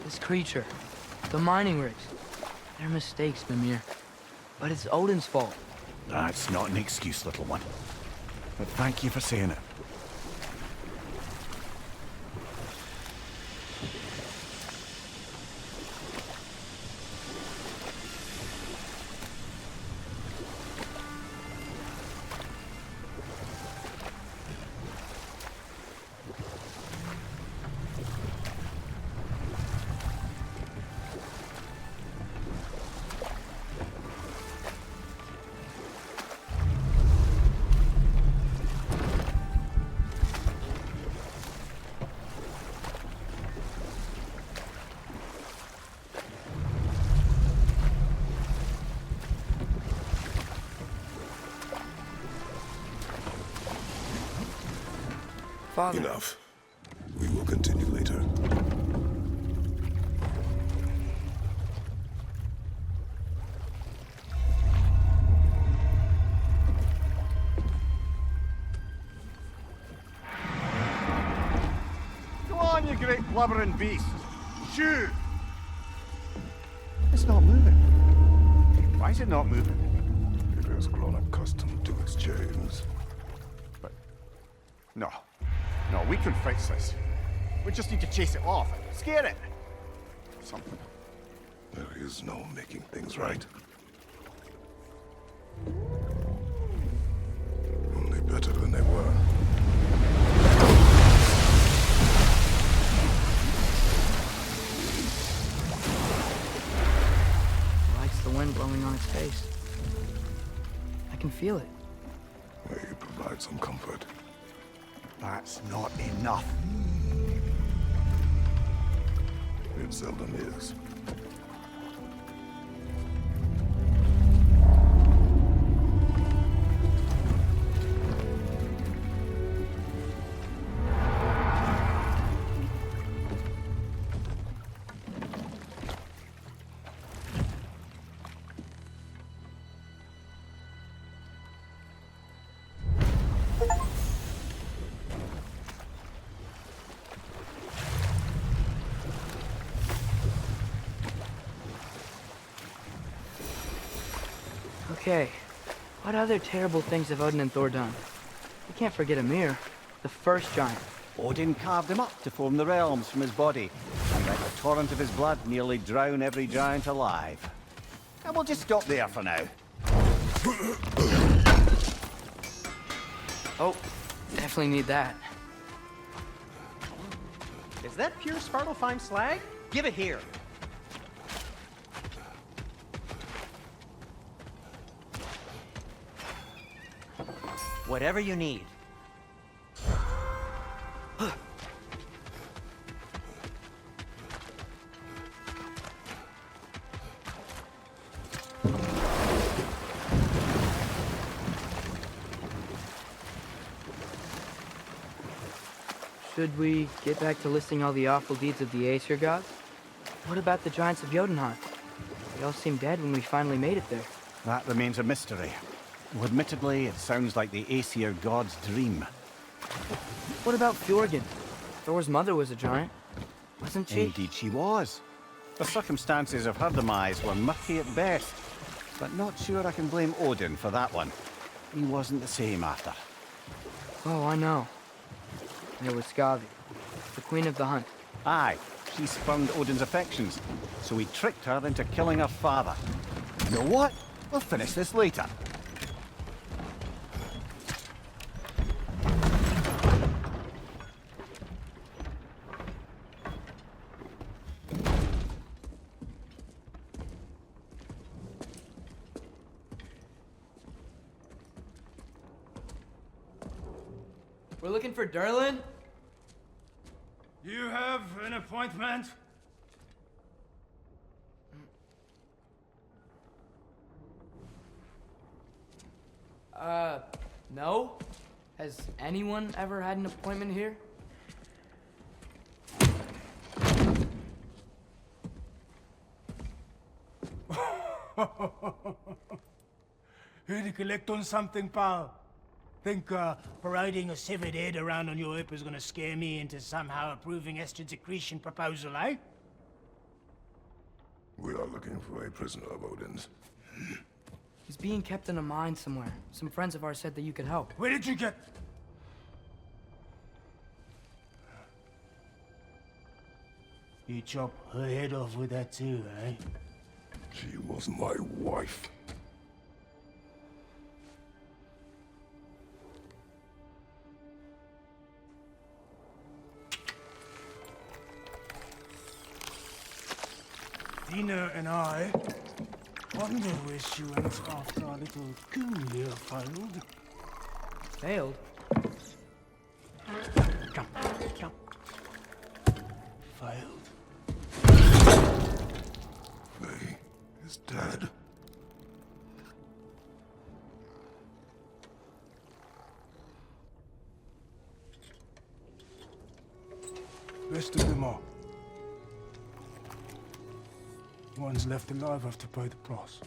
This creature, the mining rigs, they're mistakes, Mimir. But it's Odin's fault. That's not an excuse, little one. But thank you for saying it. father. Enough. We will continue later. Come on, you great blubbering beast! Shoot! It's not moving. Why is it not moving? It has grown accustomed to its chains. But... No. No, we can fix this. We just need to chase it off. Scare it! Something. There is no making things right. Only better than they were. He likes the wind blowing on his face. I can feel it. May it provide some comfort. That's not enough. It seldom is. Okay, what other terrible things have Odin and Thor done? We can't forget Ymir, the first giant. Odin carved him up to form the realms from his body, and let the torrent of his blood nearly drown every giant alive. And we'll just stop there for now. Oh, definitely need that. Is that pure Svartalfheim slag? Give it here. Whatever you need. Should we get back to listing all the awful deeds of the Aesir gods? What about the giants of Jotunheim? They all seemed dead when we finally made it there. That remains a mystery. Well, admittedly, it sounds like the Aesir god's dream. What about Fjorgyn? Thor's mother was a giant, wasn't she? Indeed she was. The circumstances of her demise were murky at best, but not sure I can blame Odin for that one. He wasn't the same after. Oh, I know. There was Skavi, the queen of the hunt. Aye, she spurned Odin's affections, so he tricked her into killing her father. You know what? We'll finish this later. We're looking for Durlin? You have an appointment? No? Has anyone ever had an appointment here? Here to collect on something, pal? Think parading a severed head around on your hip is gonna scare me into somehow approving estrogen secretion proposal, eh? We are looking for a prisoner of Odin's. He's being kept in a mine somewhere. Some friends of ours said that you could help. Where did you get... You chop her head off with that too, eh? She was my wife. Dina and I wonder where she went after our little coup here failed. Failed? Come, come. Failed. Faye is dead. Best of them all. One's left alive have to pay the price.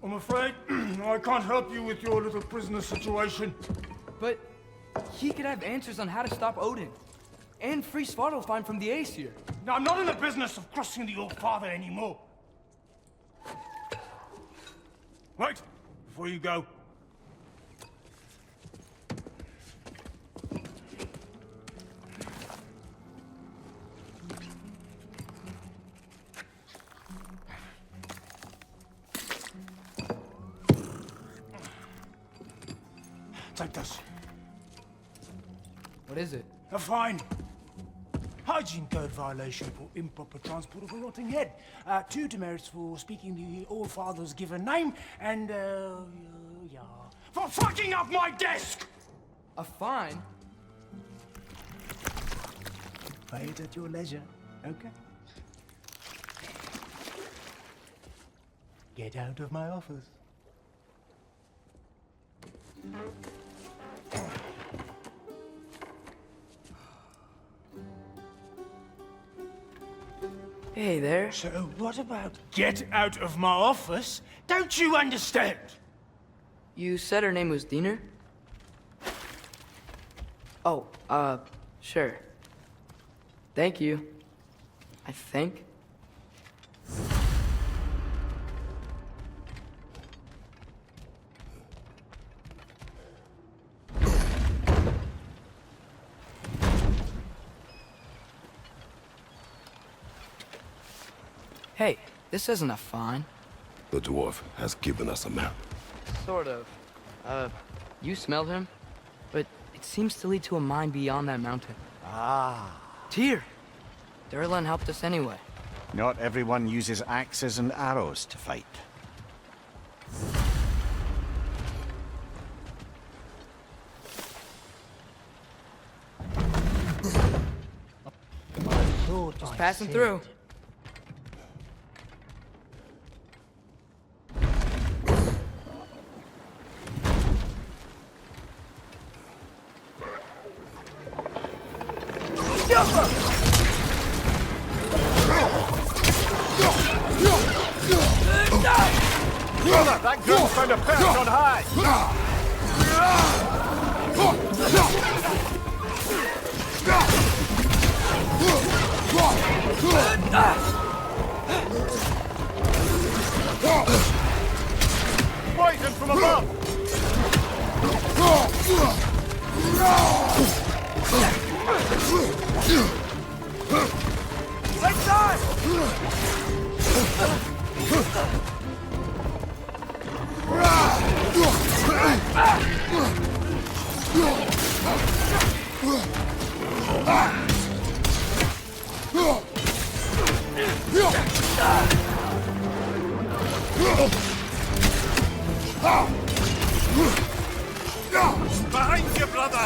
I'm afraid I can't help you with your little prisoner situation. But he could have answers on how to stop Odin. And free Svartalfheim from the Aesir. Now, I'm not in the business of crossing the old father anymore. Right, before you go. Take this. What is it? A fine. Hygiene code violation for improper transport of a rotting head. 2 demerits for speaking the All Father's given name, and, yeah. For fucking up my desk! A fine? Pay it at your leisure, okay? Get out of my office. Hey there. So what about get out of my office? Don't you understand? You said her name was Diener? Oh, sure. Thank you. I think. Hey, this isn't a fine. The dwarf has given us a map. Sort of. You smelled him? But it seems to lead to a mine beyond that mountain. Ah. Tyr! Durlan helped us anyway. Not everyone uses axes and arrows to fight. Just passing through. Brother, that gun's found a perch on high! Poison from above! Right side! Behind you, brother!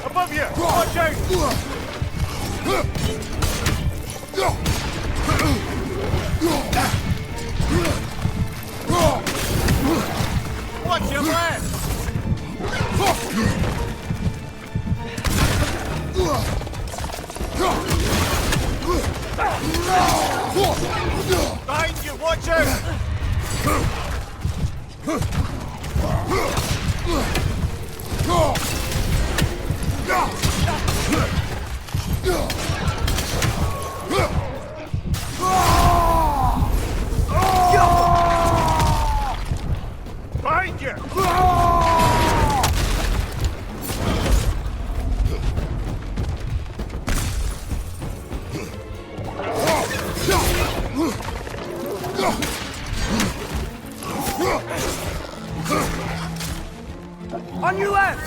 Above you! Watch out! Watch your left! Behind you! Watch out! Behind you! On your left!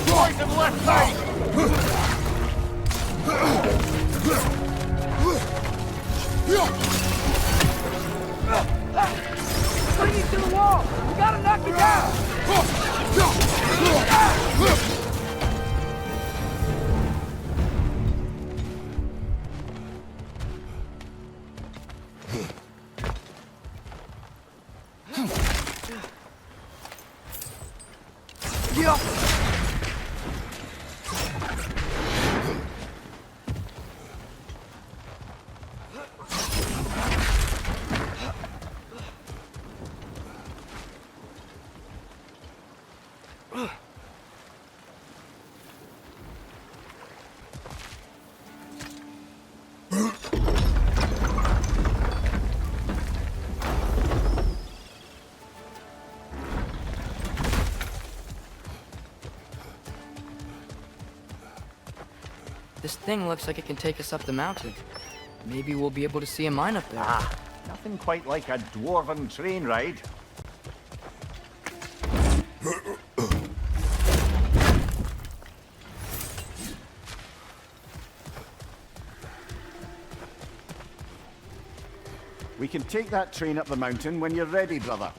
Poison left side! Bring me to the wall! You gotta knock me down! This thing looks like it can take us up the mountain. Maybe we'll be able to see a mine up there. Ah, nothing quite like a dwarven train ride. We can take that train up the mountain when you're ready, brother.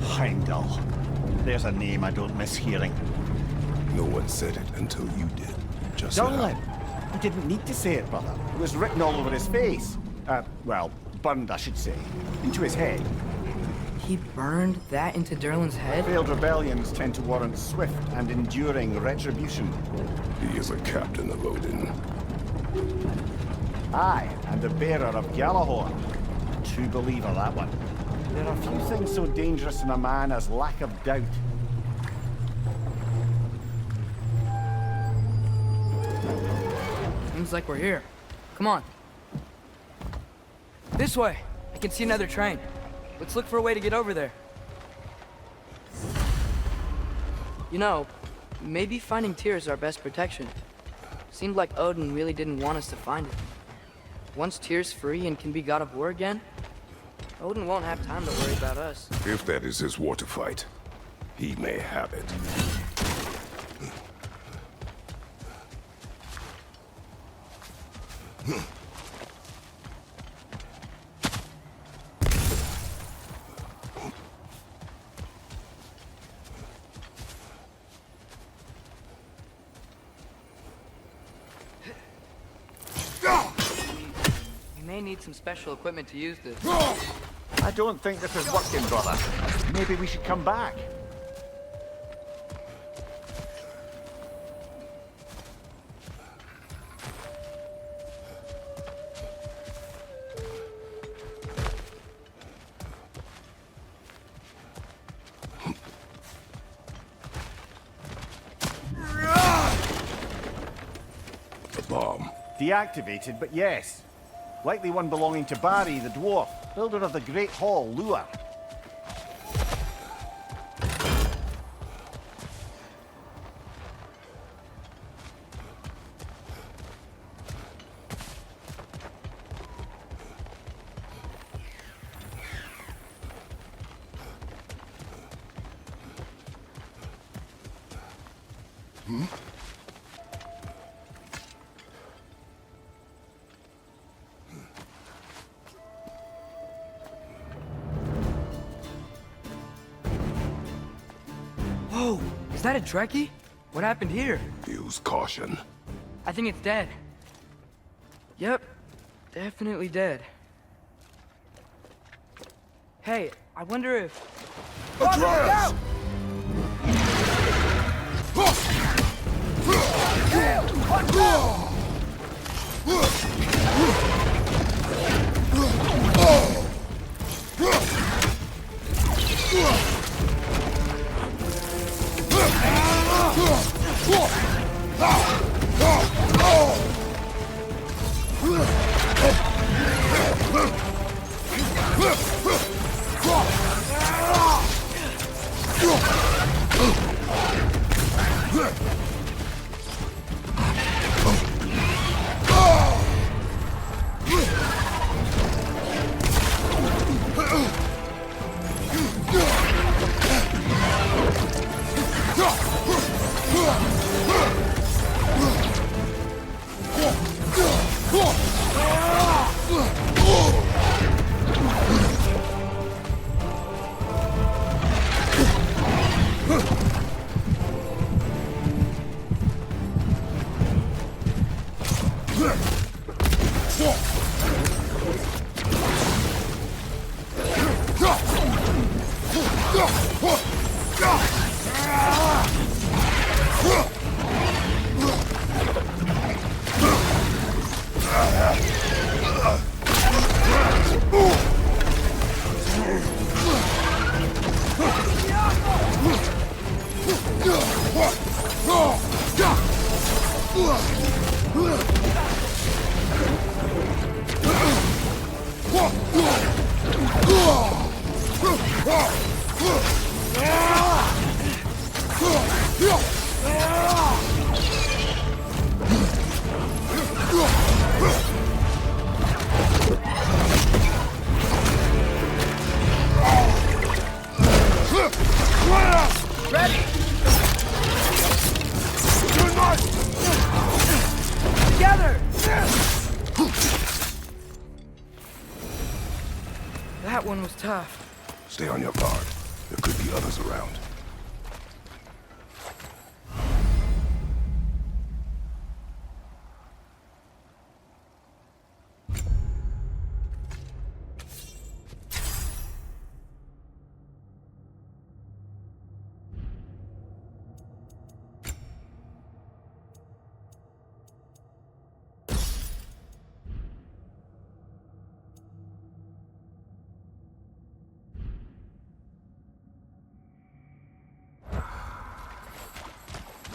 Heimdall. There's a name I don't miss hearing. No one said it until you did. Just Dunlop! now. He didn't need to say it, brother. It was written all over his face. Well, burned, I should say. Into his head. He burned that into Durlin's head? Failed rebellions tend to warrant swift and enduring retribution. He is a captain of Odin. Aye, and the bearer of Galahorn. True believer, that one. There are few things so dangerous in a man as lack of doubt. Seems like we're here. Come on. This way! I can see another train. Let's look for a way to get over there. You know, maybe finding Tyr is our best protection. Seemed like Odin really didn't want us to find it. Once Tyr's free and can be god of war again, Odin won't have time to worry about us. If that is his war to fight, he may have it. We may need some special equipment to use this. I don't think this is working, brother. Maybe we should come back. The bomb. Deactivated, but yes. Likely one belonging to Barry, the dwarf, builder of the Great Hall, Lua. Whoa! Is that a Trekkie? What happened here? Use caution. I think it's dead. Yep, definitely dead. Hey, I wonder if... Atreus! That one was tough. Stay on your guard. There could be others around.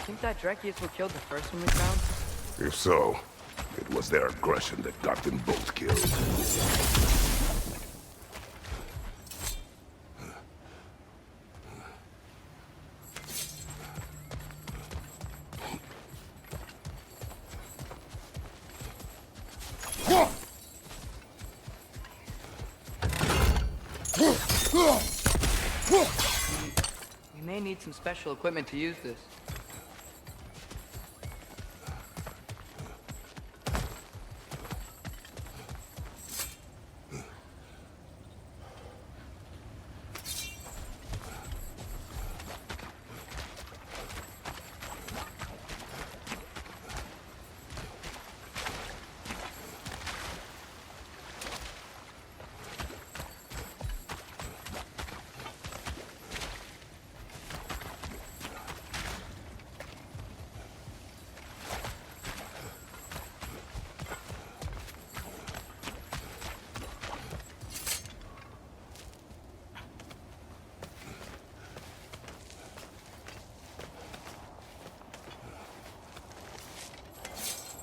Think that Drekius were killed the first one we found? If so, it was their aggression that got them both killed. We may need some special equipment to use this.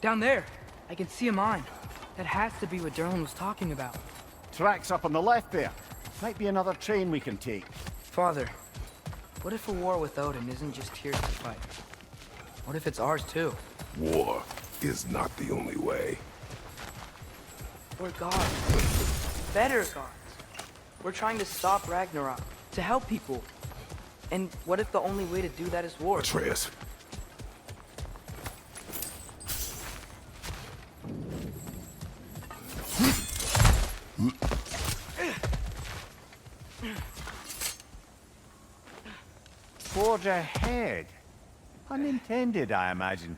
Down there, I can see a mine. That has to be what Durlin was talking about. Tracks up on the left there. Might be another train we can take. Father, what if a war with Odin isn't just here to fight? What if it's ours too? War is not the only way. We're gods. Better gods. We're trying to stop Ragnarok, to help people. And what if the only way to do that is war? Atreus. Forge ahead. Unintended, I imagine.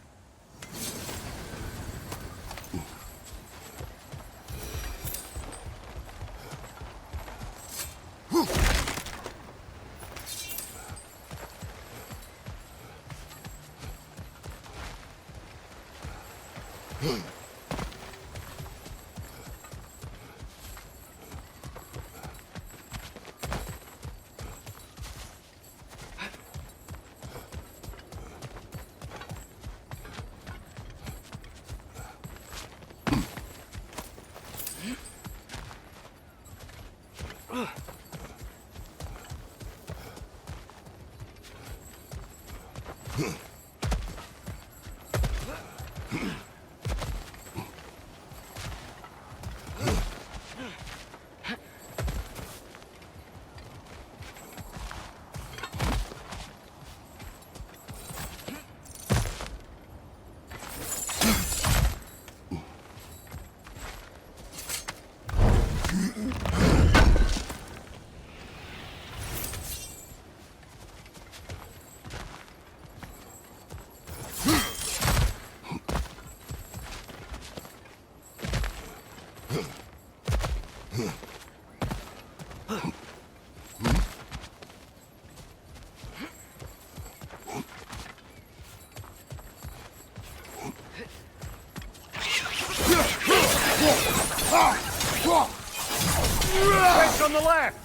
Wedge on the left!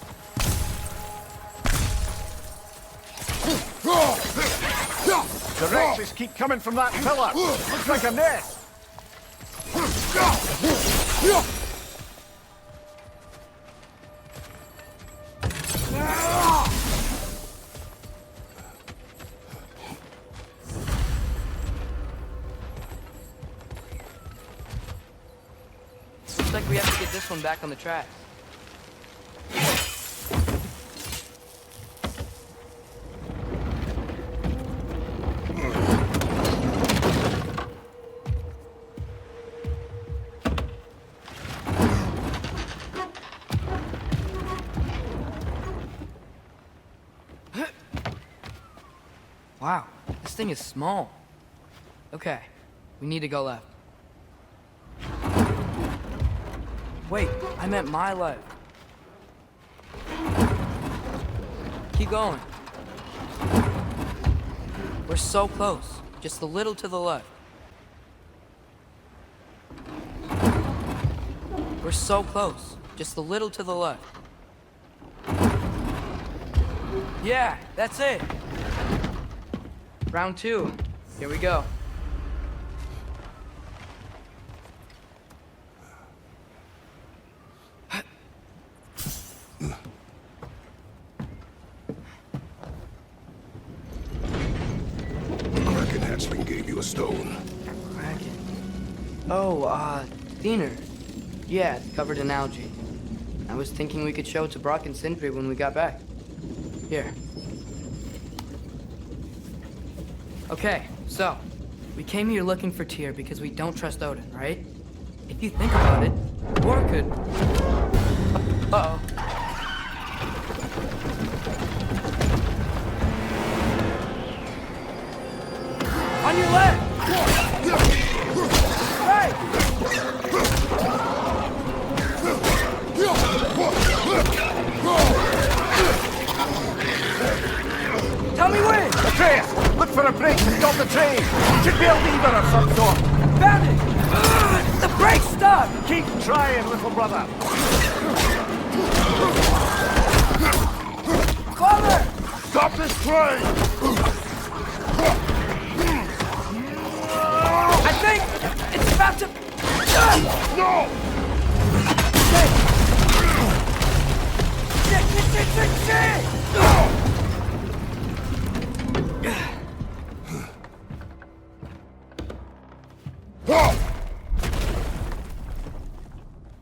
The wretches keep coming from that pillar. Looks like a nest. Looks like we have to get this one back on the track. Wow, this thing is small. Okay, we need to go left. Wait, I meant my left. Keep going. We're so close, just a little to the left. We're so close, just a little to the left. Yeah, that's it. Round 2. Here we go. Kraken hatchling gave you a stone. Kraken. Oh, thinner. Yeah, it's covered in algae. I was thinking we could show it to Brock and Sindri when we got back. Here. Okay, so, we came here looking for Tyr because we don't trust Odin, right? If you think about it, war could... Uh-oh. On your left! Hey! Tell me when! Atreus! Look for a brake to stop the train! Should be a lever of some sort! Found it! The brake's stuck! Keep trying, little brother! Father! Stop this train! I think it's about to... No! Shit!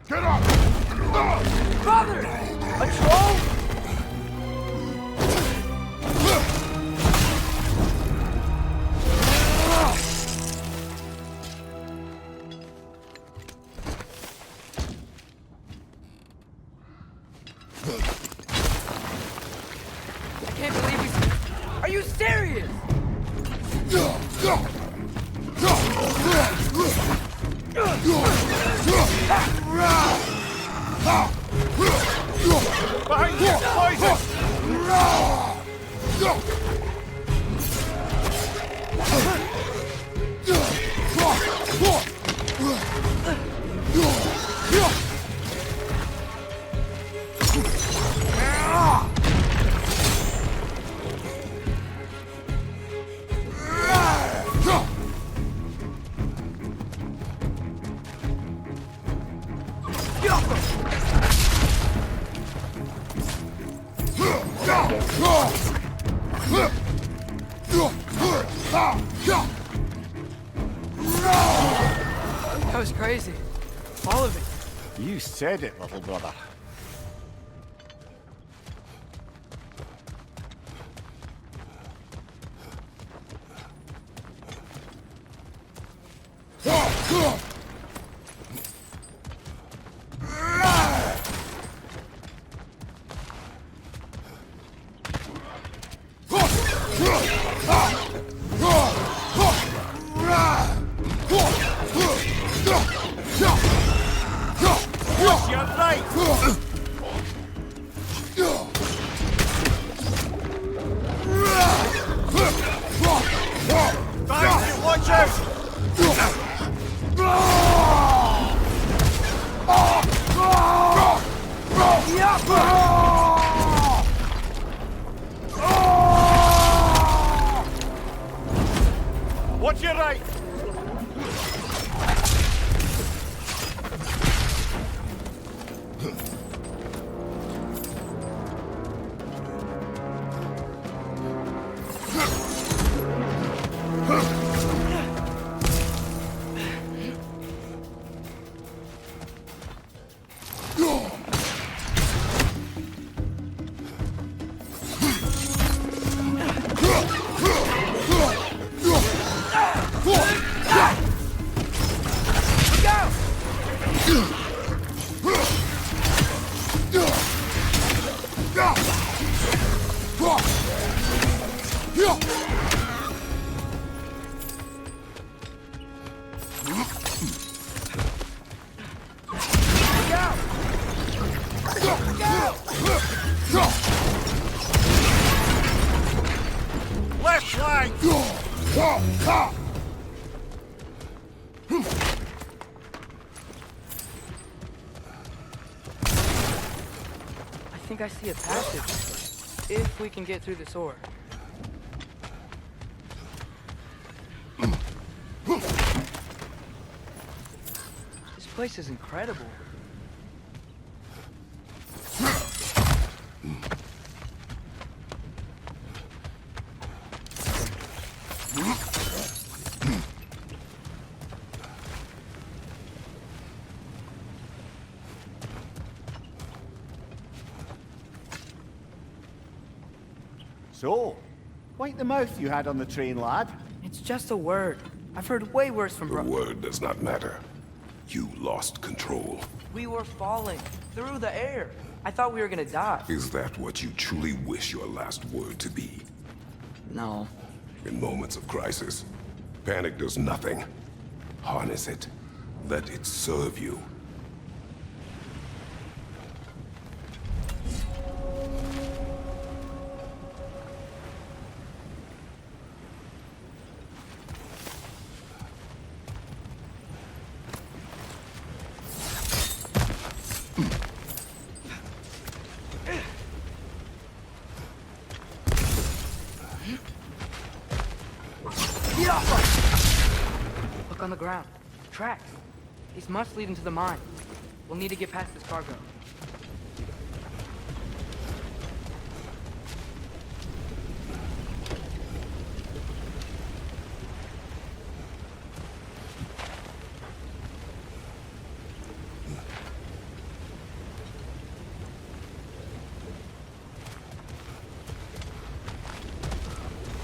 Get up! Father! A troll? I can't believe he's... Are you serious? Behind you! Poison! That was crazy. All of it. You said it, little brother. You're right! Behind you, watch out! Serves you right! Left flank! I think I see a passage. If we can get through this door. This place is incredible. So, wipe the mouth you had on the train, lad. It's just a word. I've heard way worse from The word does not matter. You lost control. We were falling through the air. I thought we were gonna die. Is that what you truly wish your last word to be? No. In moments of crisis, panic does nothing. Harness it. Let it serve you. Look on the ground. Tracks. These must lead into the mine. We'll need to get past this cargo.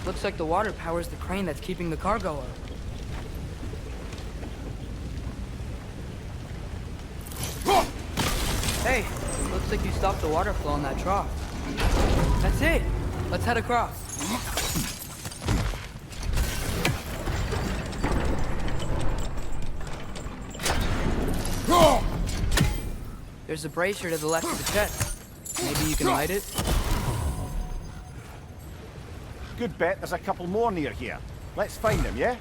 Looks like the water powers the crane that's keeping the cargo up. Hey, looks like you stopped the water flow on that trough. That's it. Let's head across. There's a brazier to the left of the chest. Maybe you can light it? Good bet there's a couple more near here. Let's find them, yeah?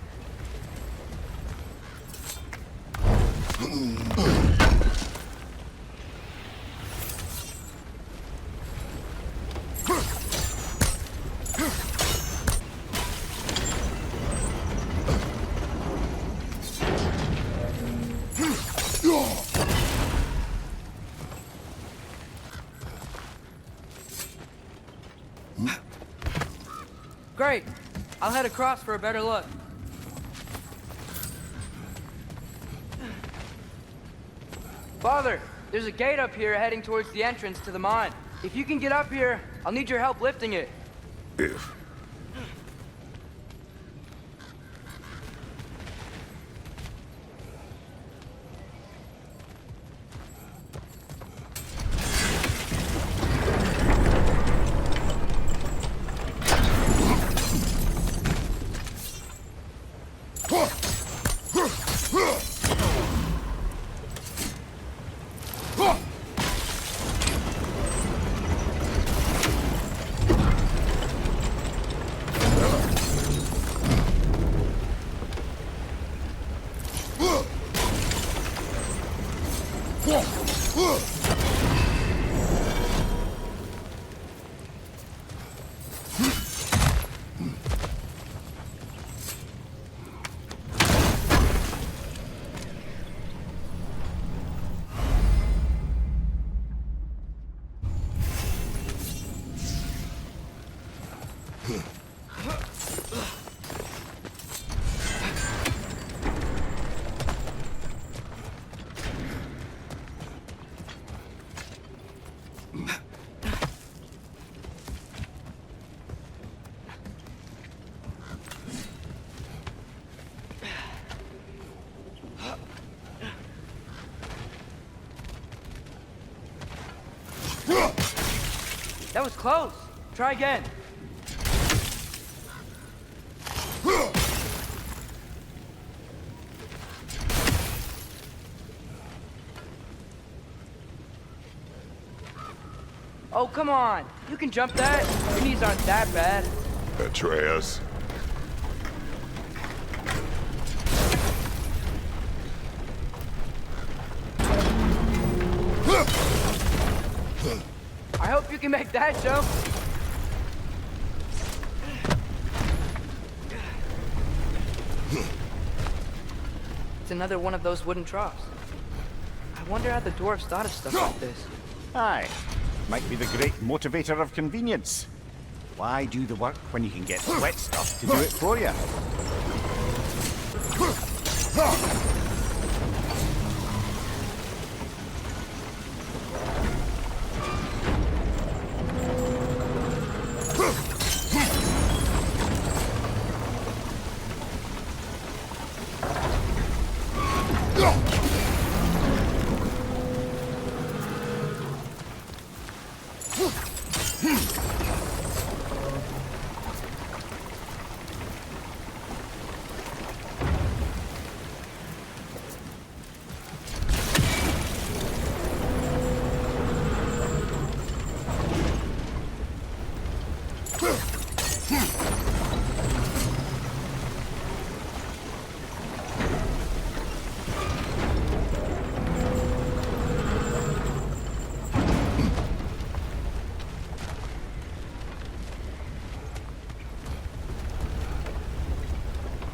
Great. I'll head across for a better look. Father, there's a gate up here heading towards the entrance to the mine. If you can get up here, I'll need your help lifting it. If. That was close. Try again. Oh, come on. You can jump that. Your knees aren't that bad. Atreus? I hope you can make that jump. It's another one of those wooden troughs. I wonder how the dwarves thought of stuff like this. Aye. Might be the great motivator of convenience. Why do the work when you can get wet stuff to do it for you?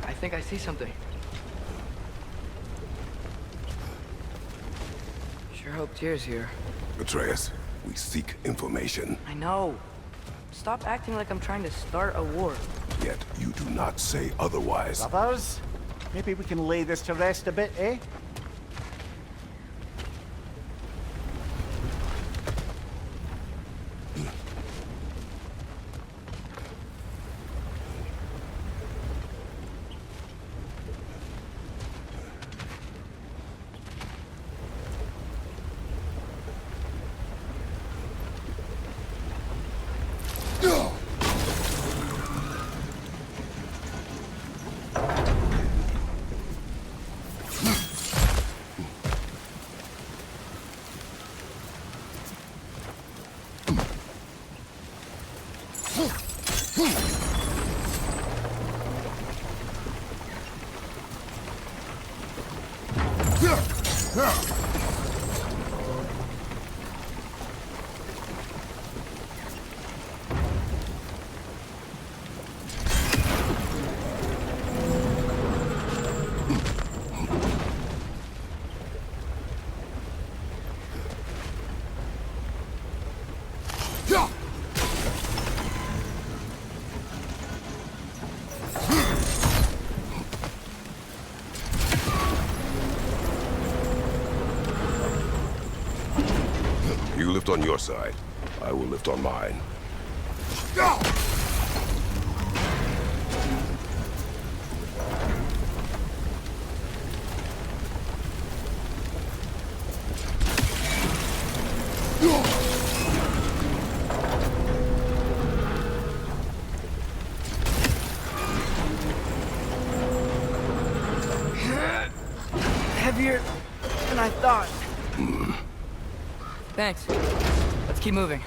I think I see something. Sure hope Tyr's here. Atreus, we seek information, I know. Stop acting like I'm trying to start a war. yet you do not say otherwise. Others? Maybe we can lay this to rest a bit, eh? You lift on your side. I will lift on mine. Heavier than I thought. Thanks. Let's keep moving.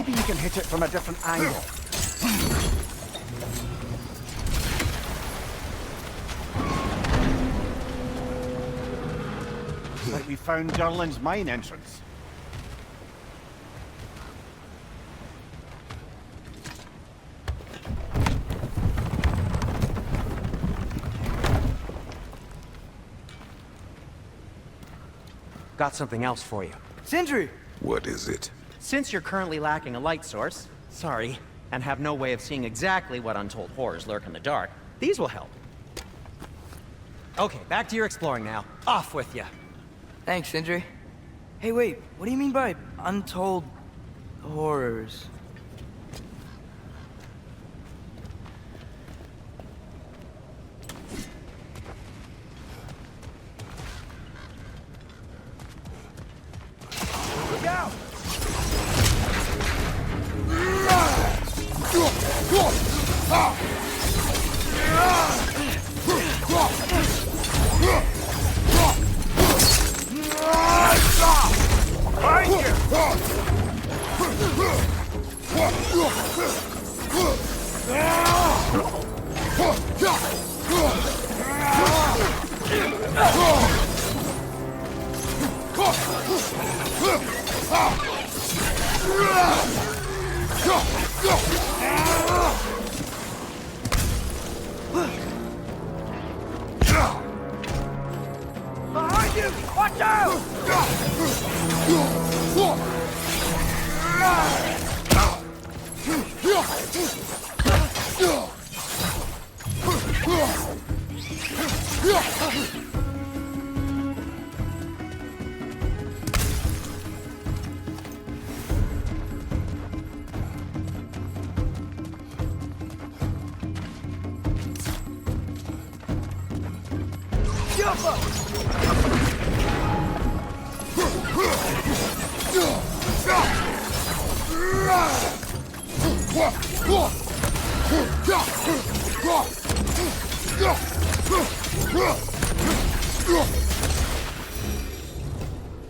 Maybe you can hit it from a different angle. Looks like we found Durlin's mine entrance. got something else for you. Sindri! What is it? Since you're currently lacking a light source, sorry, and have no way of seeing exactly what untold horrors lurk in the dark, these will help. Okay, back to your exploring now. Off with ya. Thanks, Sindri. Hey, wait, what do you mean by untold horrors? Look out! Behind you! Watch out!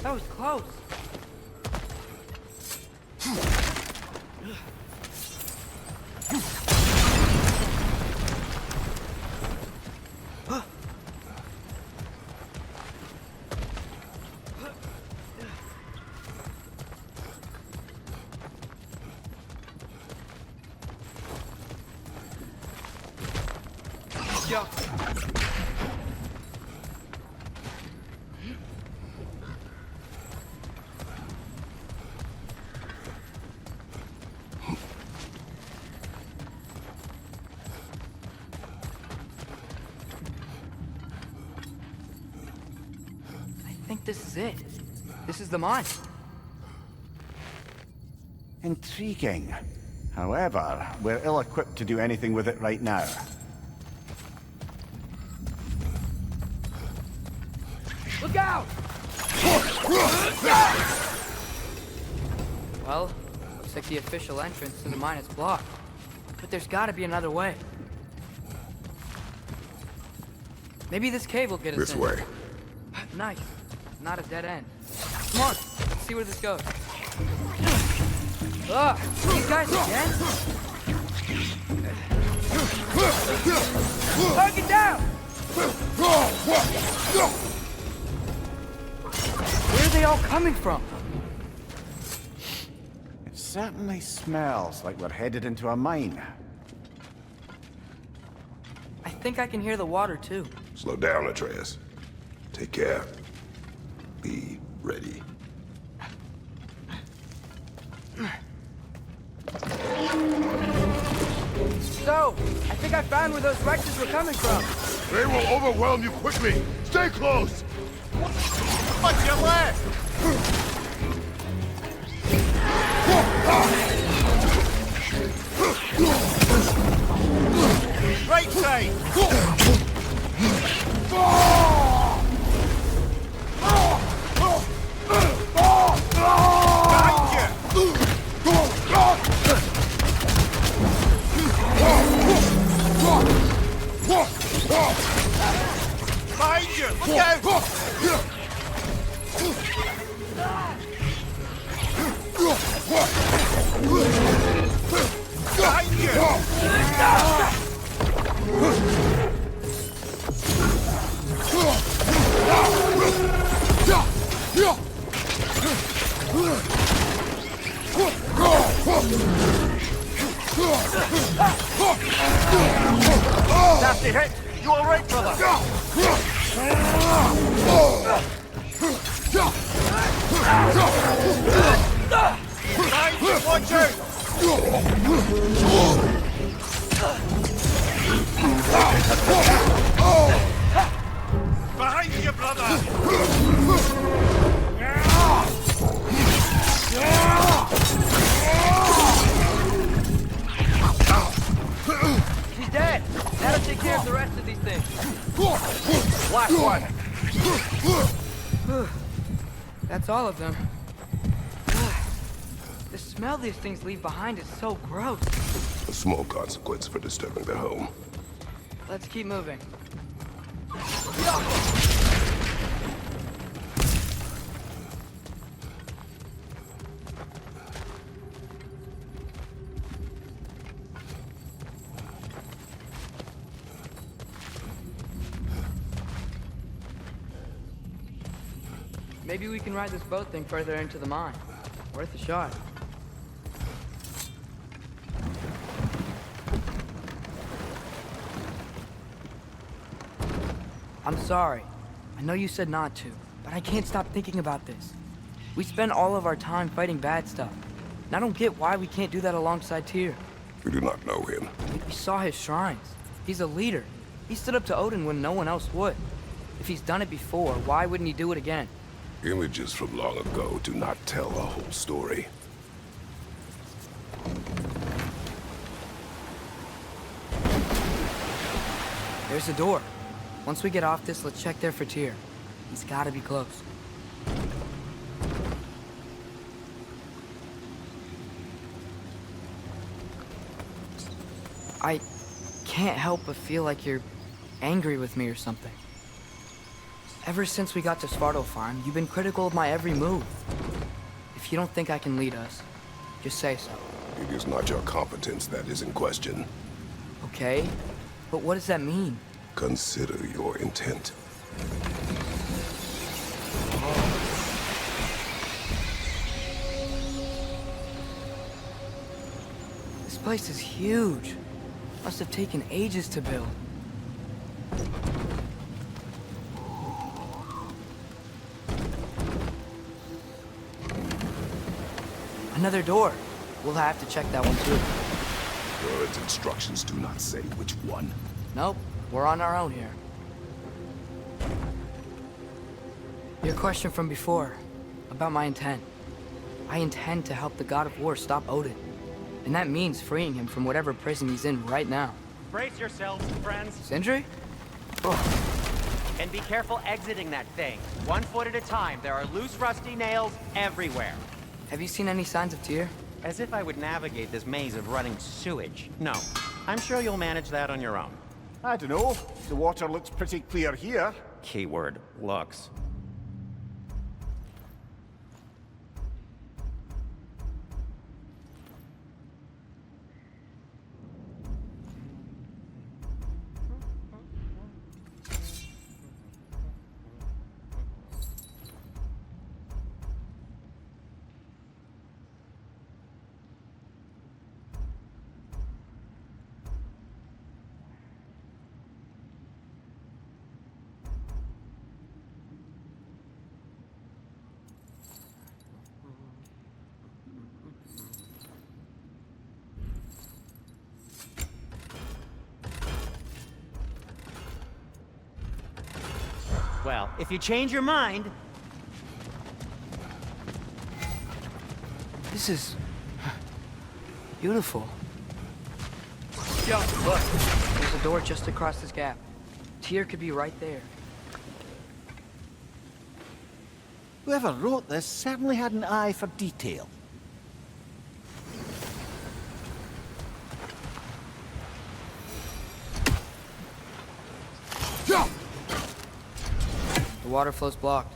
That was close. Yeah. I think this is it. This is the mine. Intriguing. However, we're ill-equipped to do anything with it right now. Look out! Well, looks like the official entrance to the mine is blocked. But there's gotta be another way. Maybe this cave will get us This in. way. Nice. Not a dead end. Come on, let's see where this goes. Ugh, these guys again? Target down! Where are they all coming from? It certainly smells like we're headed into a mine. I think I can hear the water too. Slow down, Atreus. Take care. Be ready. So, I think I found where those wretches were coming from. They will overwhelm you quickly. Stay close. What's your left? Right side! Behind you! Look out! Behind you! Nasty hit! You all right, brother? Watch out! Behind you, brother! She's dead. That'll take care of the rest of these things. Last one! That's all of them. The smell these things leave behind is so gross. A small consequence for disturbing their home. Let's keep moving. Maybe we can ride this boat thing further into the mine. Worth a shot. I'm sorry. I know you said not to, but I can't stop thinking about this. We spend all of our time fighting bad stuff. And I don't get why we can't do that alongside Tyr. We do not know him. We saw his shrines. He's a leader. He stood up to Odin when no one else would. If he's done it before, why wouldn't he do it again? Images from long ago do not tell a whole story. There's a door. Once we get off this, let's check there for Tyr. He's gotta be close. I can't help but feel like you're angry with me or something. Ever since we got to Svartalfheim, you've been critical of my every move. If you don't think I can lead us, just say so. It is not your competence that is in question. Okay? But what does that mean? Consider your intent. This place is huge. Must have taken ages to build. Another door. We'll have to check that one too. God's instructions do not say which one. Nope, we're on our own here. Your question from before, about my intent. I intend to help the god of war stop Odin. And that means freeing him from whatever prison he's in right now. Brace yourselves, friends, Sindri? and be careful exiting that thing. 1 foot at a time. There are loose, rusty nails everywhere. Have you seen any signs of Tyr? As if I would navigate this maze of running sewage. No, I'm sure you'll manage that on your own. I don't know. The water looks pretty clear here. Keyword, looks. Well, if you change your mind... This is... beautiful. Yo, look. There's a door just across this gap. Tyr could be right there. Whoever wrote this certainly had an eye for detail. The water flow's blocked.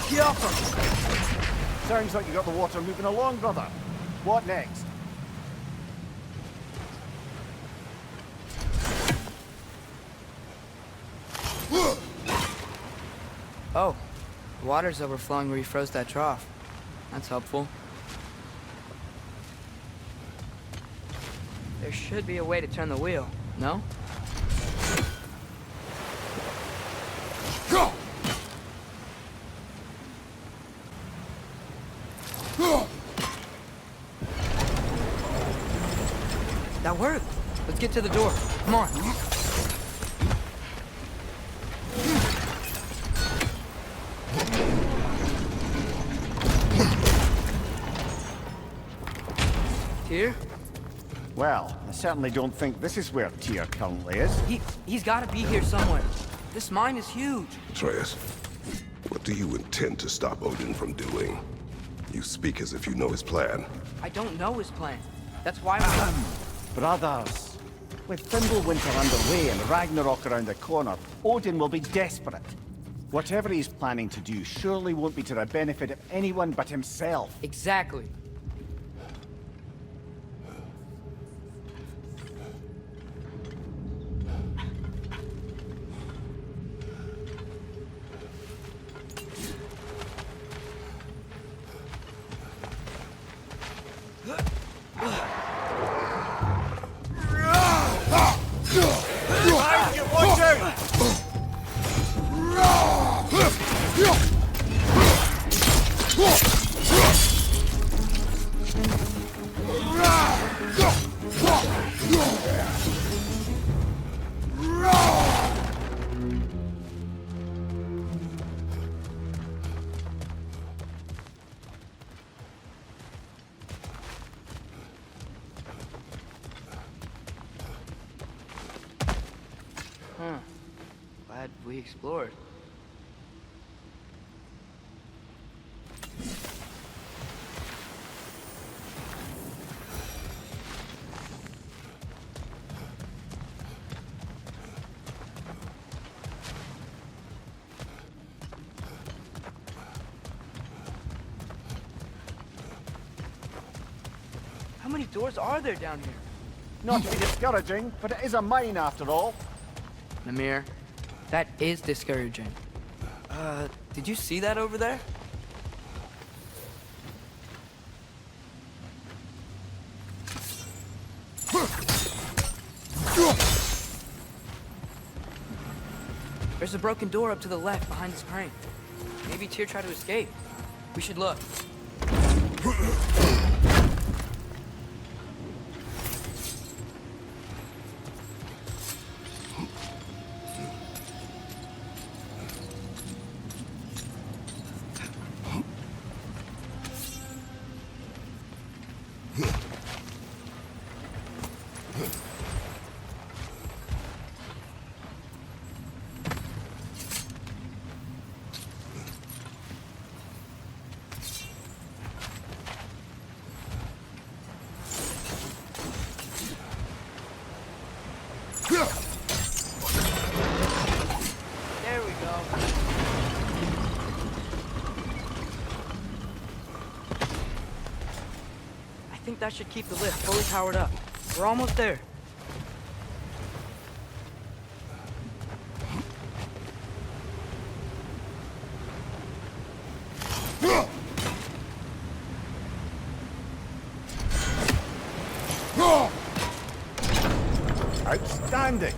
Get off him! Sounds like you got the water moving along, brother. What next? Oh, the water's overflowing where you froze that trough. That's helpful. There should be a way to turn the wheel, no? That worked. Let's get to the door. Come on. Tyr? Well, I certainly don't think this is where Tyr currently is. He's got to be here somewhere. This mine is huge. Atreus, what do you intend to stop Odin from doing? You speak as if you know his plan. I don't know his plan. That's why Brothers, with Fimbulwinter underway and Ragnarok around the corner, Odin will be desperate. Whatever he's planning to do surely won't be to the benefit of anyone but himself. Exactly. Glad we explored. How many doors are there down here? Not to be discouraging, but it is a mine after all. Namir, that is discouraging. Did you see that over there? There's a broken door up to the left behind this crane. Maybe Tyr tried to escape. We should look. There we go. I think that should keep the lift fully powered up. We're almost there. Outstanding!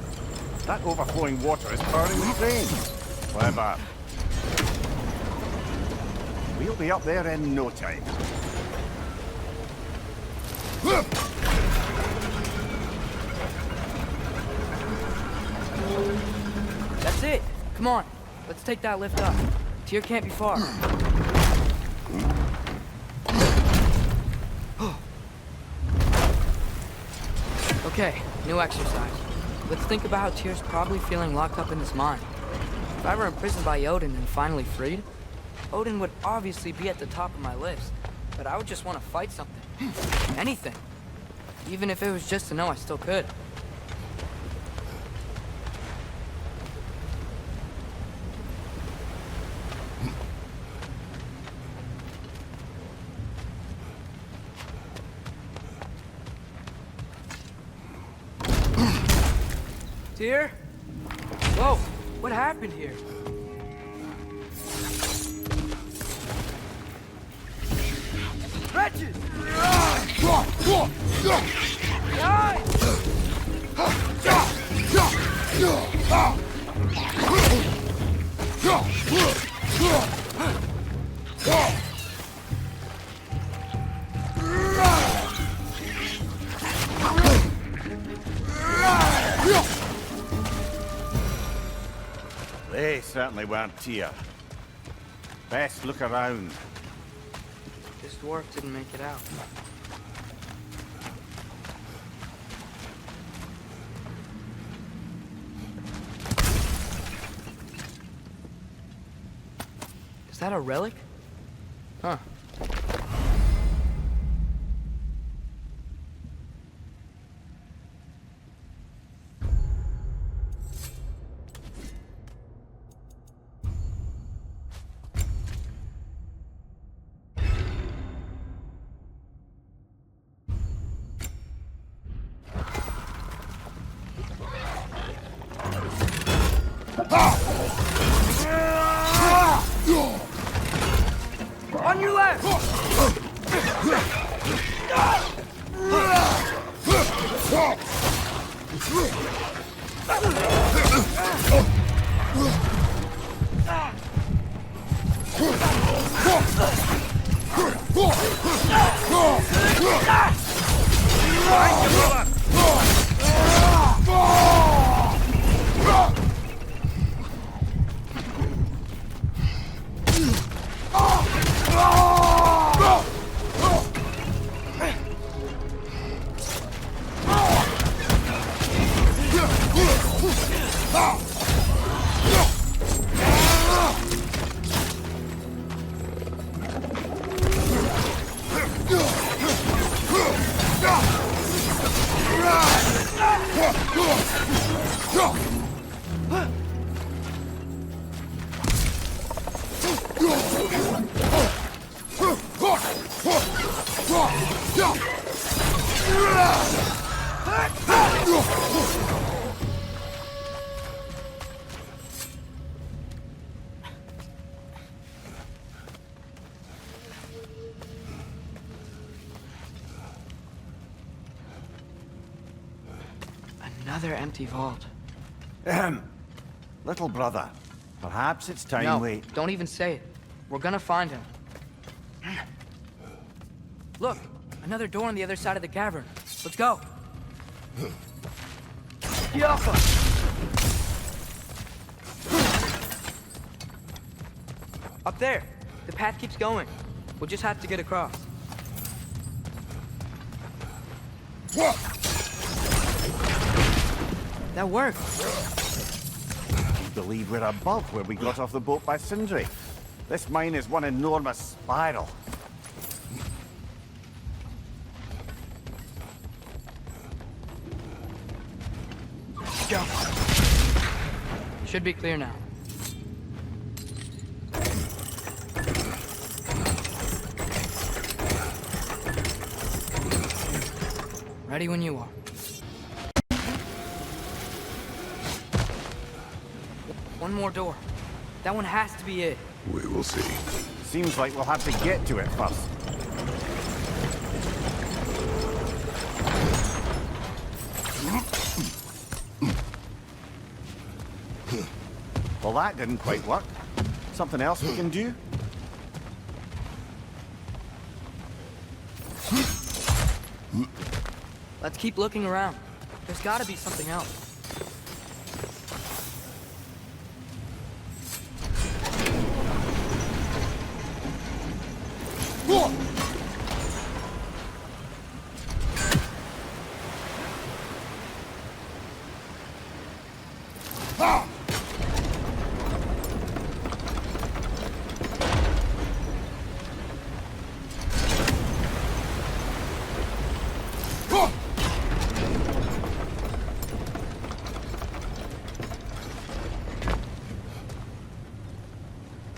That overflowing water is powering the crane. Clever. We'll be up there in no time. That's it. Come on. Let's take that lift up. Tyr can't be far. Okay, new exercise. Let's think about how Tyr's probably feeling locked up in this mine. If I were imprisoned by Odin and finally freed, Odin would obviously be at the top of my list. But I would just want to fight something. Anything. Even if it was just to know I still could. Tyr? Whoa, what happened here? Wretches! They certainly weren't Tyr. Best look around. This dwarf didn't make it out. Is that a relic? Huh. On your left! Another empty vault. Ahem. Little brother, perhaps it's time No, we... don't even say it. We're gonna find him. Look, another door on the other side of the cavern. Let's go. Yaffa! Up there. The path keeps going. We'll just have to get across. That worked. believe we're above where we got off the boat by Sindri. This mine is one enormous spiral. Go. Should be clear now. Ready when you are. One more door. That one has to be it. We will see. Seems like we'll have to get to it first. Well, that didn't quite work. Something else we can do? Let's keep looking around. There's gotta be something else.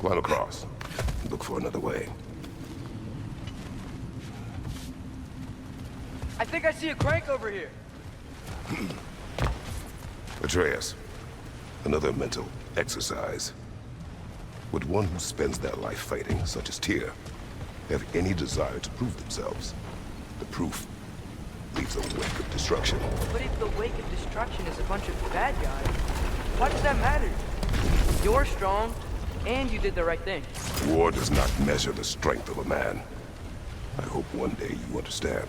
Climb across. Look for another way. I think I see a crank over here. Atreus, another mental exercise. Would one who spends their life fighting, such as Tyr, have any desire to prove themselves. The proof leaves a wake of destruction. But if the wake of destruction is a bunch of bad guys, why does that matter? You're strong, and you did the right thing. War does not measure the strength of a man. I hope one day you understand.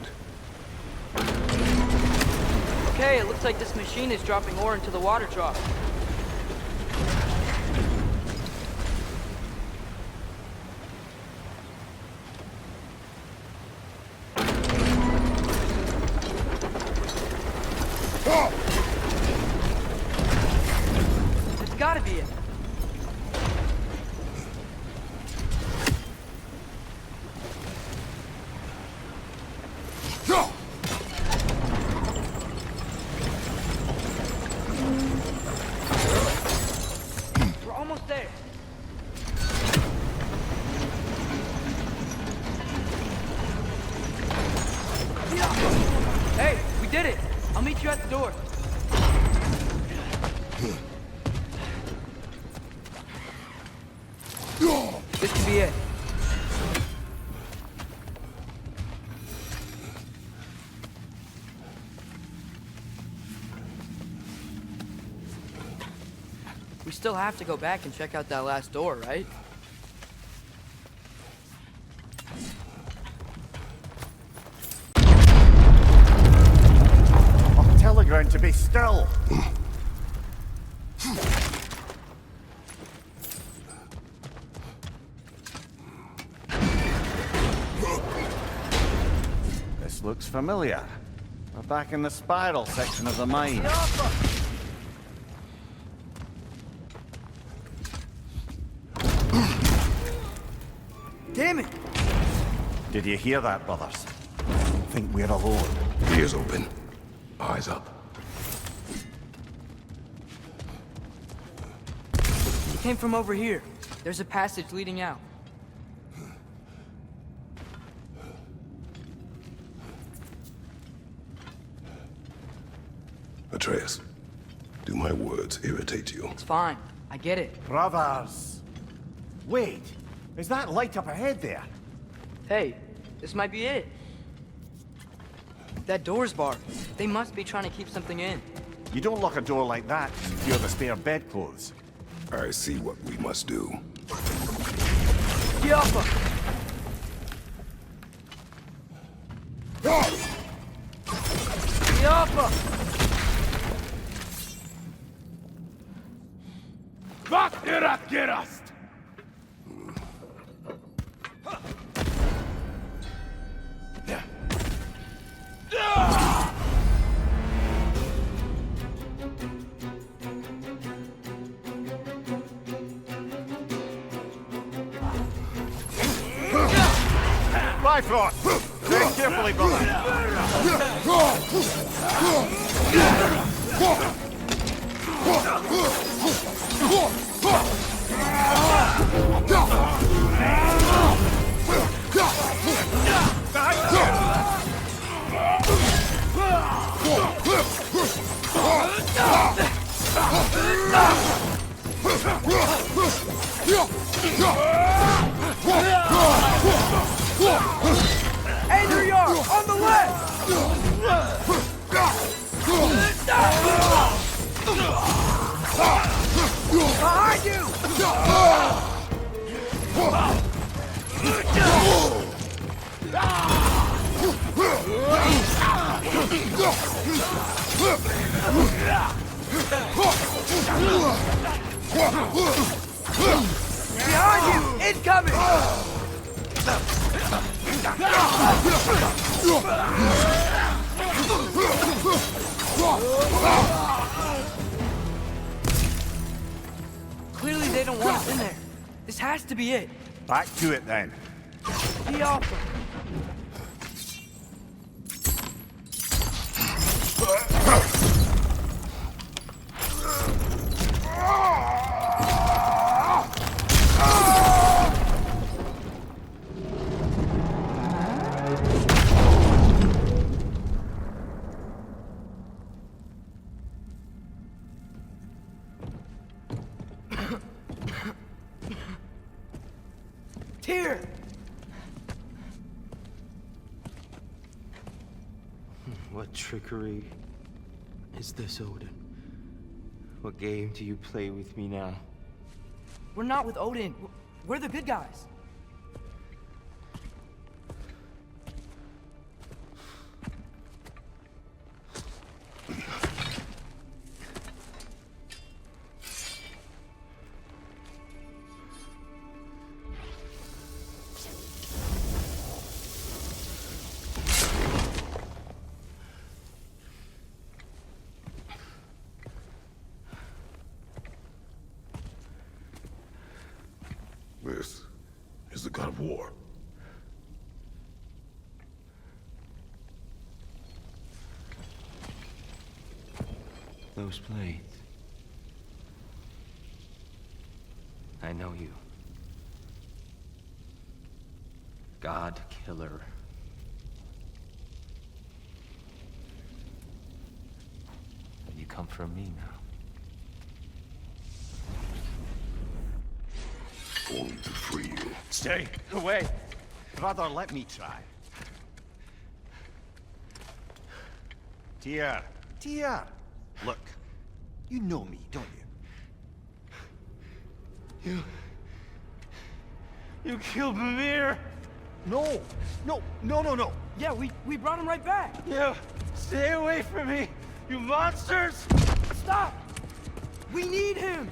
Okay, it looks like this machine is dropping ore into the water trough. It's gotta be it. We're almost there. Hey, we did it. I'll meet you at the door. This could be it. We still have to go back and check out that last door, right? I'll tell the ground to be still. This looks familiar. We're back in the spiral section of the mine. Damn it! Did you hear that, brothers? Think we're alone. Ears open, eyes up. It came from over here. There's a passage leading out. Atreus, do my words irritate you? It's fine. I get it. Brothers! Wait! Is that light up ahead there? Hey, this might be it. That door's barred. They must be trying to keep something in. You don't lock a door like that to secure the spare bedclothes. I see what we must do. Yappa! Yappa! Bifrost! Tread carefully, brother! Andrew Yard, on the left! Behind you! Behind you! Incoming! Clearly they don't want us in there. This has to be it. Back to it then. Be awful. Tyr! trickery is this, Odin? What game do you play with me now? We're not with Odin. We're the good guys. This is the god of war. Those blades. I know you. God Killer. You come from me now. Only to free you. Stay away. Brother, let me try. Tyr. Look, you know me, don't you? You killed Mimir! No. Yeah, we brought him right back. You stay away from me, you monsters! Stop! We need him!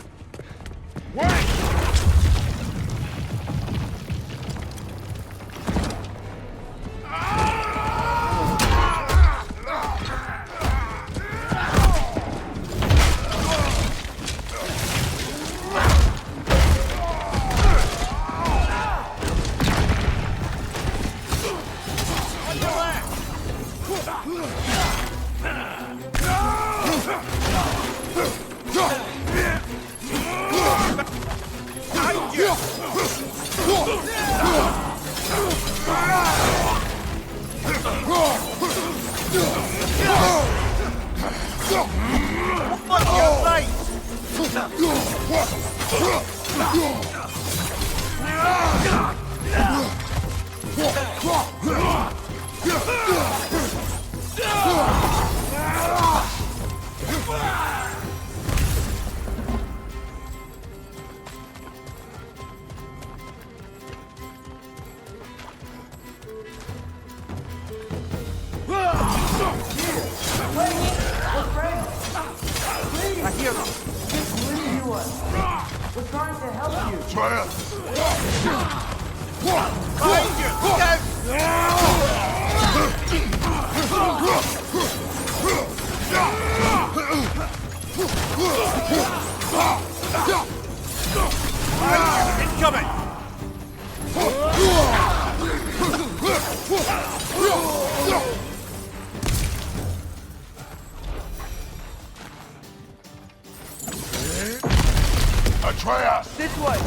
Atreus! This way!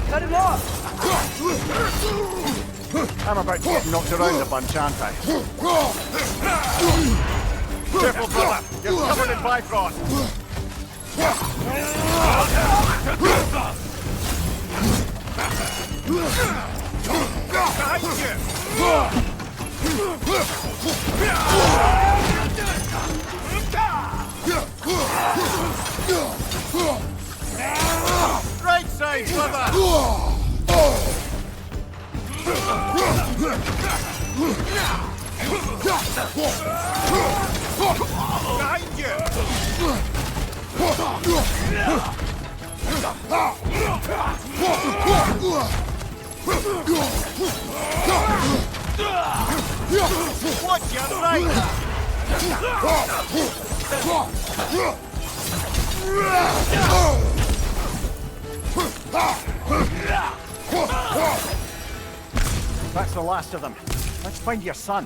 Cut him off! I'm about to get knocked around a bunch, aren't I? Careful, brother! You're covered in Bifrost! Behind you! Right side, brother! Behind you! Watch your right! That's the last of them. Let's find your son.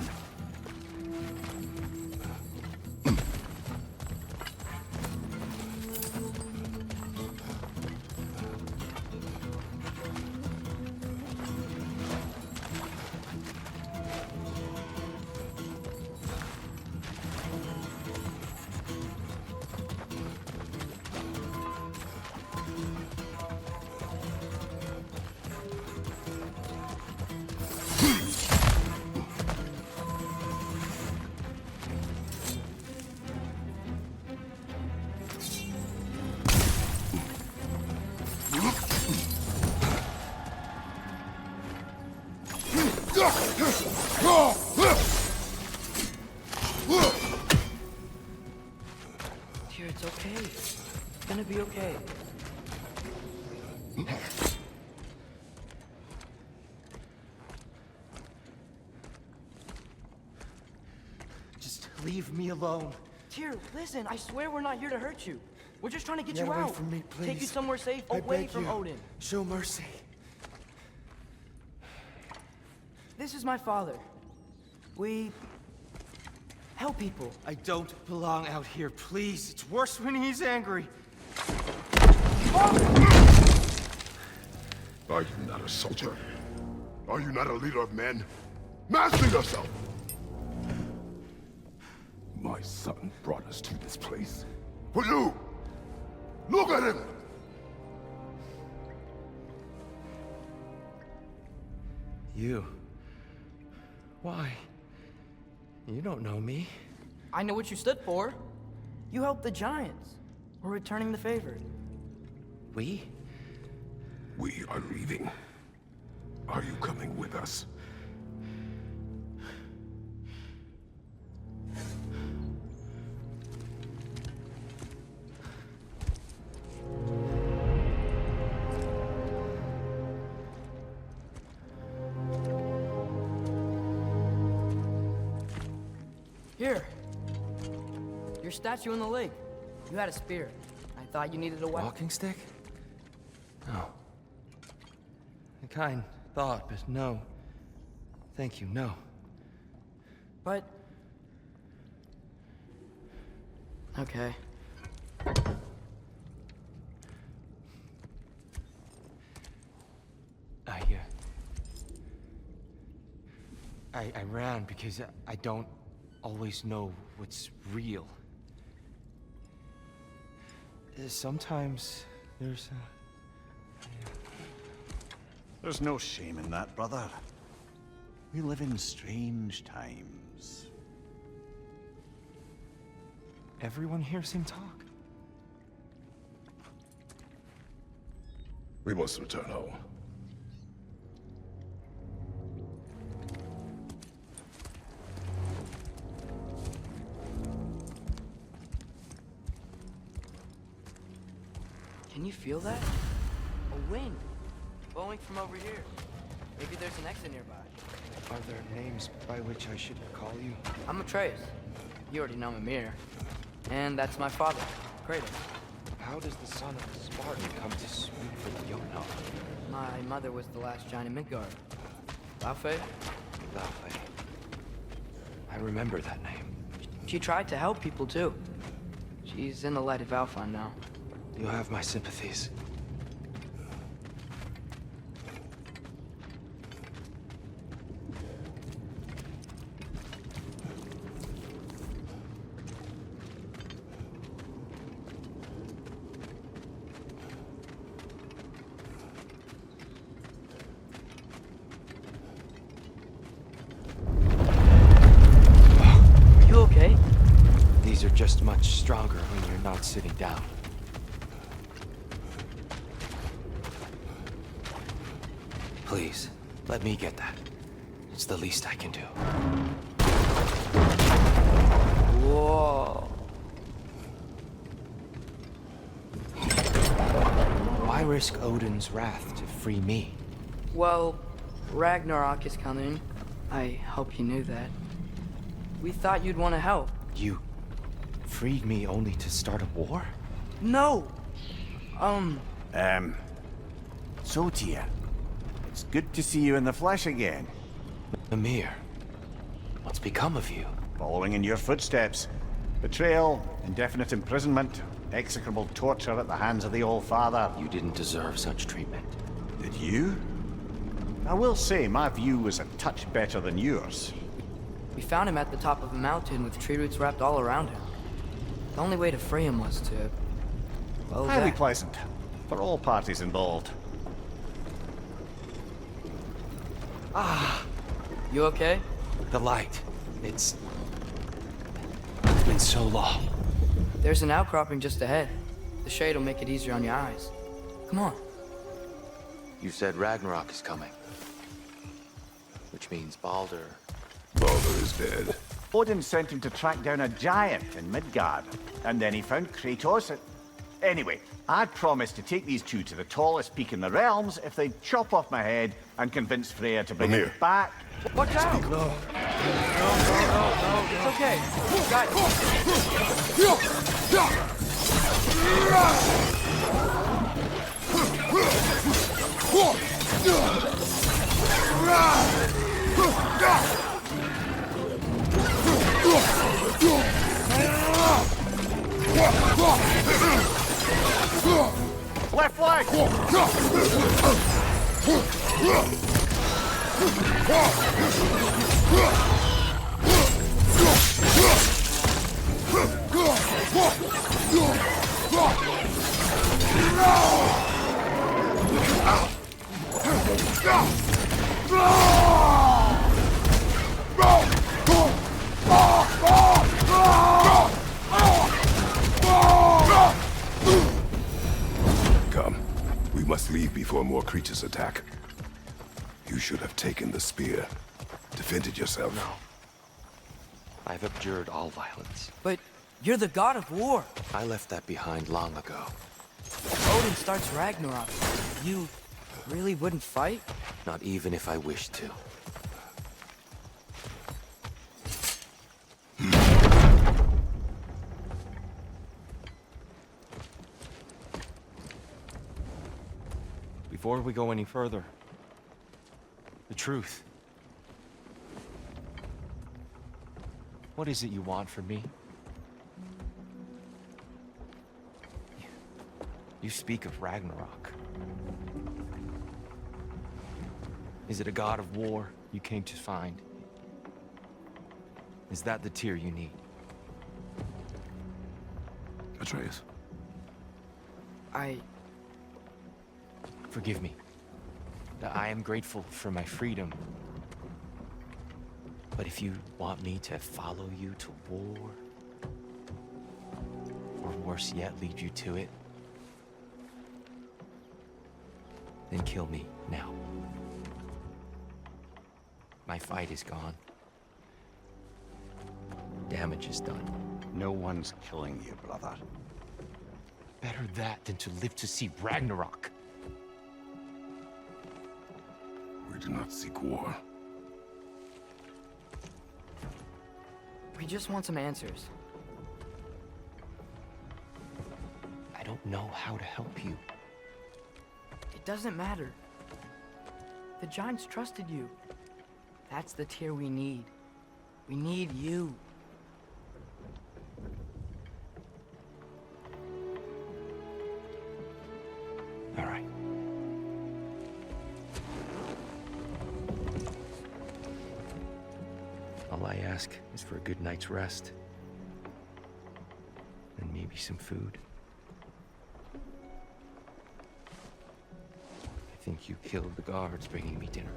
Dear, it's okay. It's gonna be okay. Just leave me alone. Tyr, listen, I swear we're not here to hurt you. We're just trying to get Get you away out. from me, Take you please. somewhere safe, I away beg from you. Odin. Show mercy. This is my father. We help people. I don't belong out here, please. It's worse when he's angry. Are you not a soldier? Are you not a leader of men? Master yourself! My son brought us to this place. For you! Look at him! You. Why? You don't know me. I know what you stood for. You helped the giants. We're returning the favor. We? We are leaving. Are you coming with us? Here. Your statue in the lake. You had a spear. I thought you needed a weapon. Walking stick? No. A kind thought, but no. Thank you, no. But... Okay. I ran because I don't always know what's real. Sometimes there's There's no shame in that, brother. We live in strange times. everyone hears him talk. We must return home. Can you feel that? A wind blowing from over here. Maybe there's an exit nearby. Are there names by which I should call you? I'm Atreus. You already know Mimir. And that's my father, Kratos. How does the son of a Spartan come to speak for the Yonah? My mother was the last giant in Midgard. Laufey? Laufey. I remember that name. She tried to help people too. She's in the light of Alfheim now. You have my sympathies. You okay? These are just much stronger when you're not sitting down. Please, let me get that. It's the least I can do. Whoa. Why risk Odin's wrath to free me? Well, Ragnarok is coming. I hope you knew that. We thought you'd want to help. You freed me only to start a war? No! So Tyr, it's good to see you in the flesh again. Mimir, what's become of you? Following in your footsteps. Betrayal, indefinite imprisonment, execrable torture at the hands of the Old Father. You didn't deserve such treatment. Did you? I will say, my view was a touch better than yours. We found him at the top of a mountain with tree roots wrapped all around him. The only way to free him was to... well, Highly that. pleasant, for all parties involved. You okay? The light. It's been so long. There's an outcropping just ahead. The shade will make it easier on your eyes. Come on. You said Ragnarok is coming. Which which means Baldur. Baldur is dead. Odin sent him to track down a giant in Midgard, and then he found Kratos. Anyway, I'd promised to take these two to the tallest peak in the realms if they'd chop off my head and convince Freya to bring Mimir. it back. Watch out! No. It's okay. Left flank! Come. We must leave before more creatures attack. You should have taken the spear. Defended yourself. No. I've abjured all violence. But you're the god of war. I left that behind long ago. Odin starts Ragnarok. You really wouldn't fight? Not even if I wished to. Before we go any further, the truth. What is it you want from me? You speak of Ragnarok. Is it a god of war you came to find? Is that the tear you need? Atreus. Forgive me. I am grateful for my freedom. But if you want me to follow you to war, or worse yet, lead you to it, then kill me now. My fight is gone. Damage is done. No one's killing you, brother. Better that than to live to see Ragnarok. We do not seek war. We just want some answers. I don't know how to help you. It doesn't matter. The giants trusted you. That's the tear we need. We need you. All right. All I ask is for a good night's rest. And maybe some food. I think you killed the guards bringing me dinner.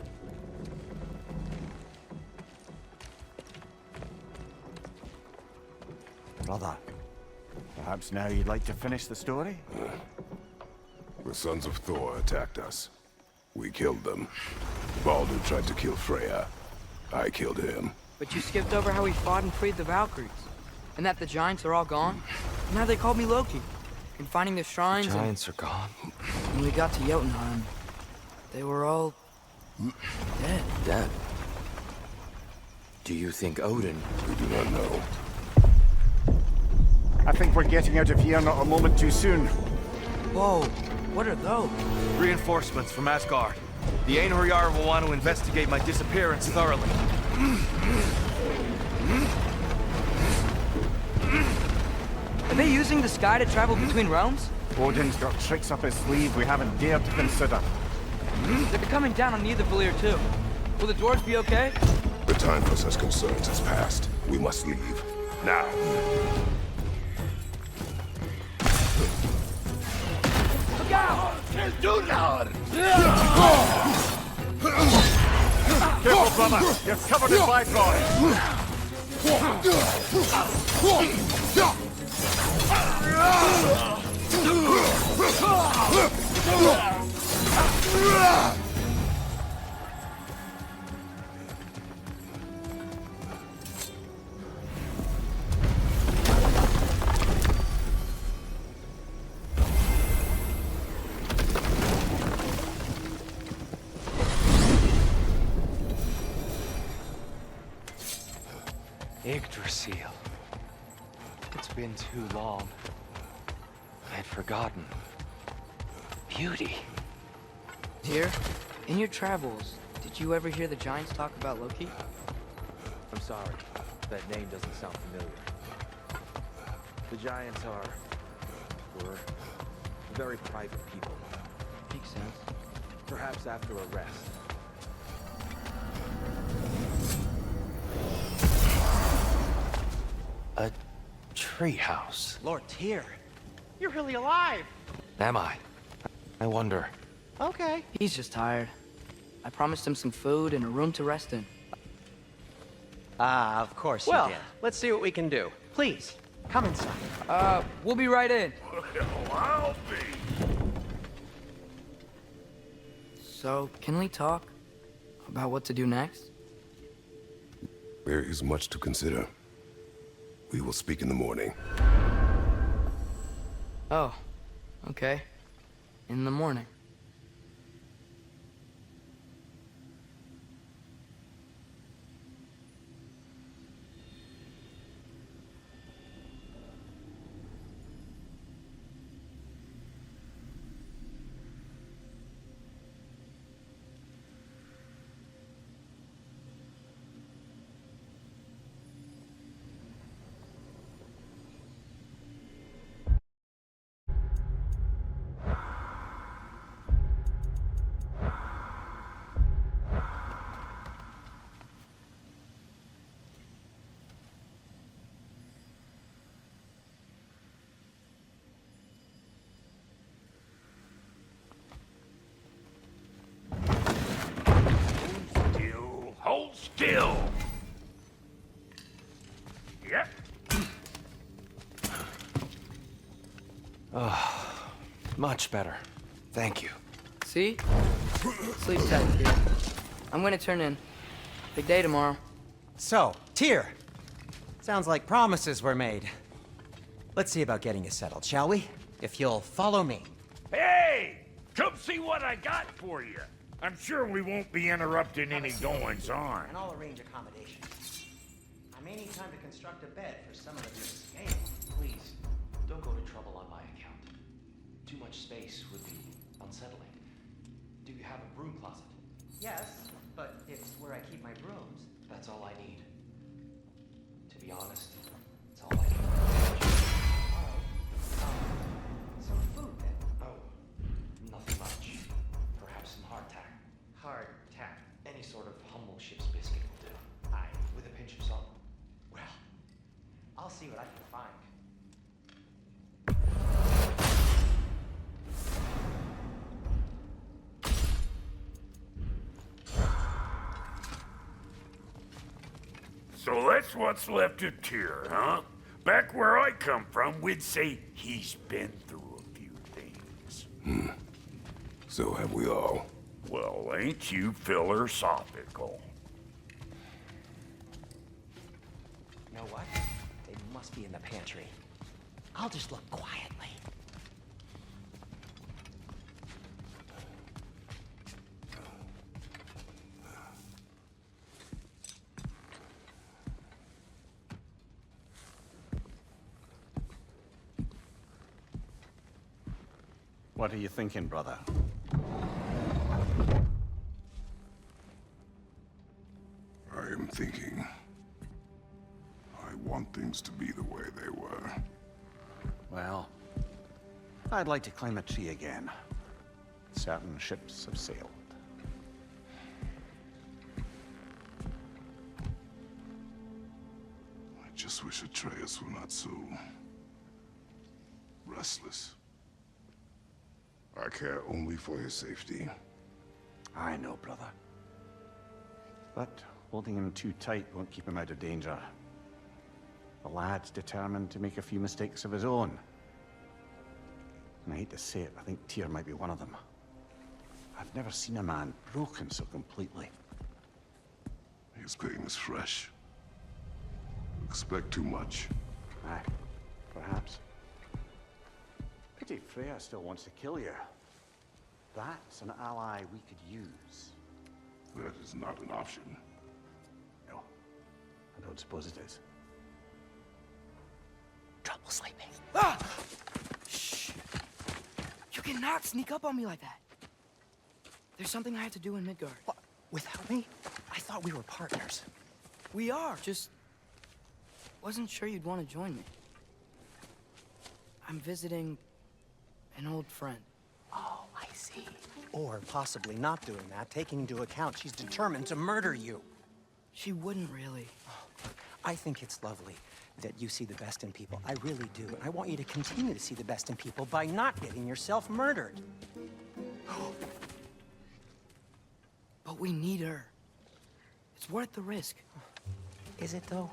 Brother, perhaps now you'd like to finish the story? The sons of Thor attacked us. We killed them. Baldur tried to kill Freya. I killed him. But you skipped over how we fought and freed the Valkyries. And that the giants are all gone. And now they called me Loki. And finding the shrines Giants are gone. and when we got to Jotunheim, they were all dead. Dead. Do you think Odin? We do not know. I think we're getting out of here not a moment too soon. Whoa, what are those? Reinforcements from Asgard. The Einherjar will want to investigate my disappearance thoroughly. Are they using the sky to travel between realms? Odin's got tricks up his sleeve we haven't dared to consider. They're coming down on Nidavellir too. Will the dwarves be okay? The time for such concerns has passed. We must leave. Now. Look out! Careful, brother! You're covered in Bifrost! Yggdrasil. It's been too long. I had forgotten. Beauty. Dear, in your travels, did you ever hear the giants talk about Loki? I'm sorry. That name doesn't sound familiar. The giants were very private people. Makes sense. Perhaps after a rest. A treehouse. Lord Tyr, you're really alive! Am I? I wonder. Okay. He's just tired. I promised him some food and a room to rest in. Ah, of course you did. Let's see what we can do. Please, come inside. We'll be right in. Well, I'll be. So, can we talk about what to do next? There is much to consider. We will speak in the morning. Oh, okay. In the morning. Hold still! Yep. Much better. Thank you. See? Sleep tight, kid. I'm gonna turn in. Big day tomorrow. So, Tyr. Sounds like promises were made. Let's see about getting you settled, shall we? If you'll follow me. Hey! Come see what I got for you. I'm sure we won't be interrupting any goings-on. And I'll arrange accommodations. I may need time to construct a bed for someone of your scale. Please, don't go to trouble on my account. Too much space would be unsettling. Do you have a broom closet? Yes, but it's where I keep my brooms. That's all I need. To be honest, it's all I need. Some food then. Oh, nothing much. Perhaps some hardtack. Hardtack. Any sort of humble ship's biscuit will do. Aye, with a pinch of salt. Well, I'll see what I can find. So that's what's left of Tyr, huh? Back where I come from, we'd say he's been through a few things. So have we all. Well, ain't you philosophical? You know what? They must be in the pantry. I'll just look quietly. What are you thinking, brother? I am thinking. I want things to be the way they were. Well, I'd like to climb a tree again. Certain ships have sailed. I just wish Atreus were not so restless. I care only for his safety. I know, brother. But holding him too tight won't keep him out of danger. The lad's determined to make a few mistakes of his own. And I hate to say it, I think Tyr might be one of them. I've never seen a man broken so completely. His pain is fresh. Expect too much. Aye, perhaps. Pity Freya still wants to kill you. That's an ally we could use. That is not an option. No, I don't suppose it is. sleeping. Ah! Shh. You cannot sneak up on me like that. There's something I have to do in Midgard. What? Without me? I thought we were partners. We are, just wasn't sure you'd want to join me. I'm visiting an old friend. Oh, I see. Or possibly not doing that, taking into account she's determined to murder you. She wouldn't really. I think it's lovely that you see the best in people. I really do. And I want you to continue to see the best in people by not getting yourself murdered. But we need her. It's worth the risk. Is it, though?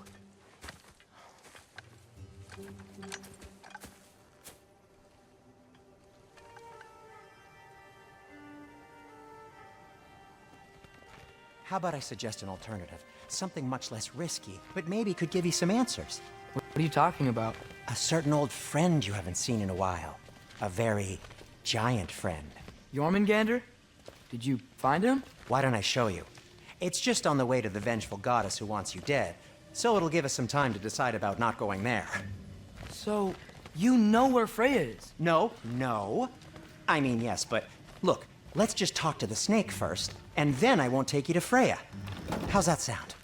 How about I suggest an alternative? Something much less risky, but maybe could give you some answers. What are you talking about? A certain old friend you haven't seen in a while. A very giant friend. Jormungandr? Did you find him? Why don't I show you? It's just on the way to the vengeful goddess who wants you dead, so it'll give us some time to decide about not going there. So, you know where Freya is? No. I mean, yes, but look, let's just talk to the snake first, and then I won't take you to Freya. How's that sound?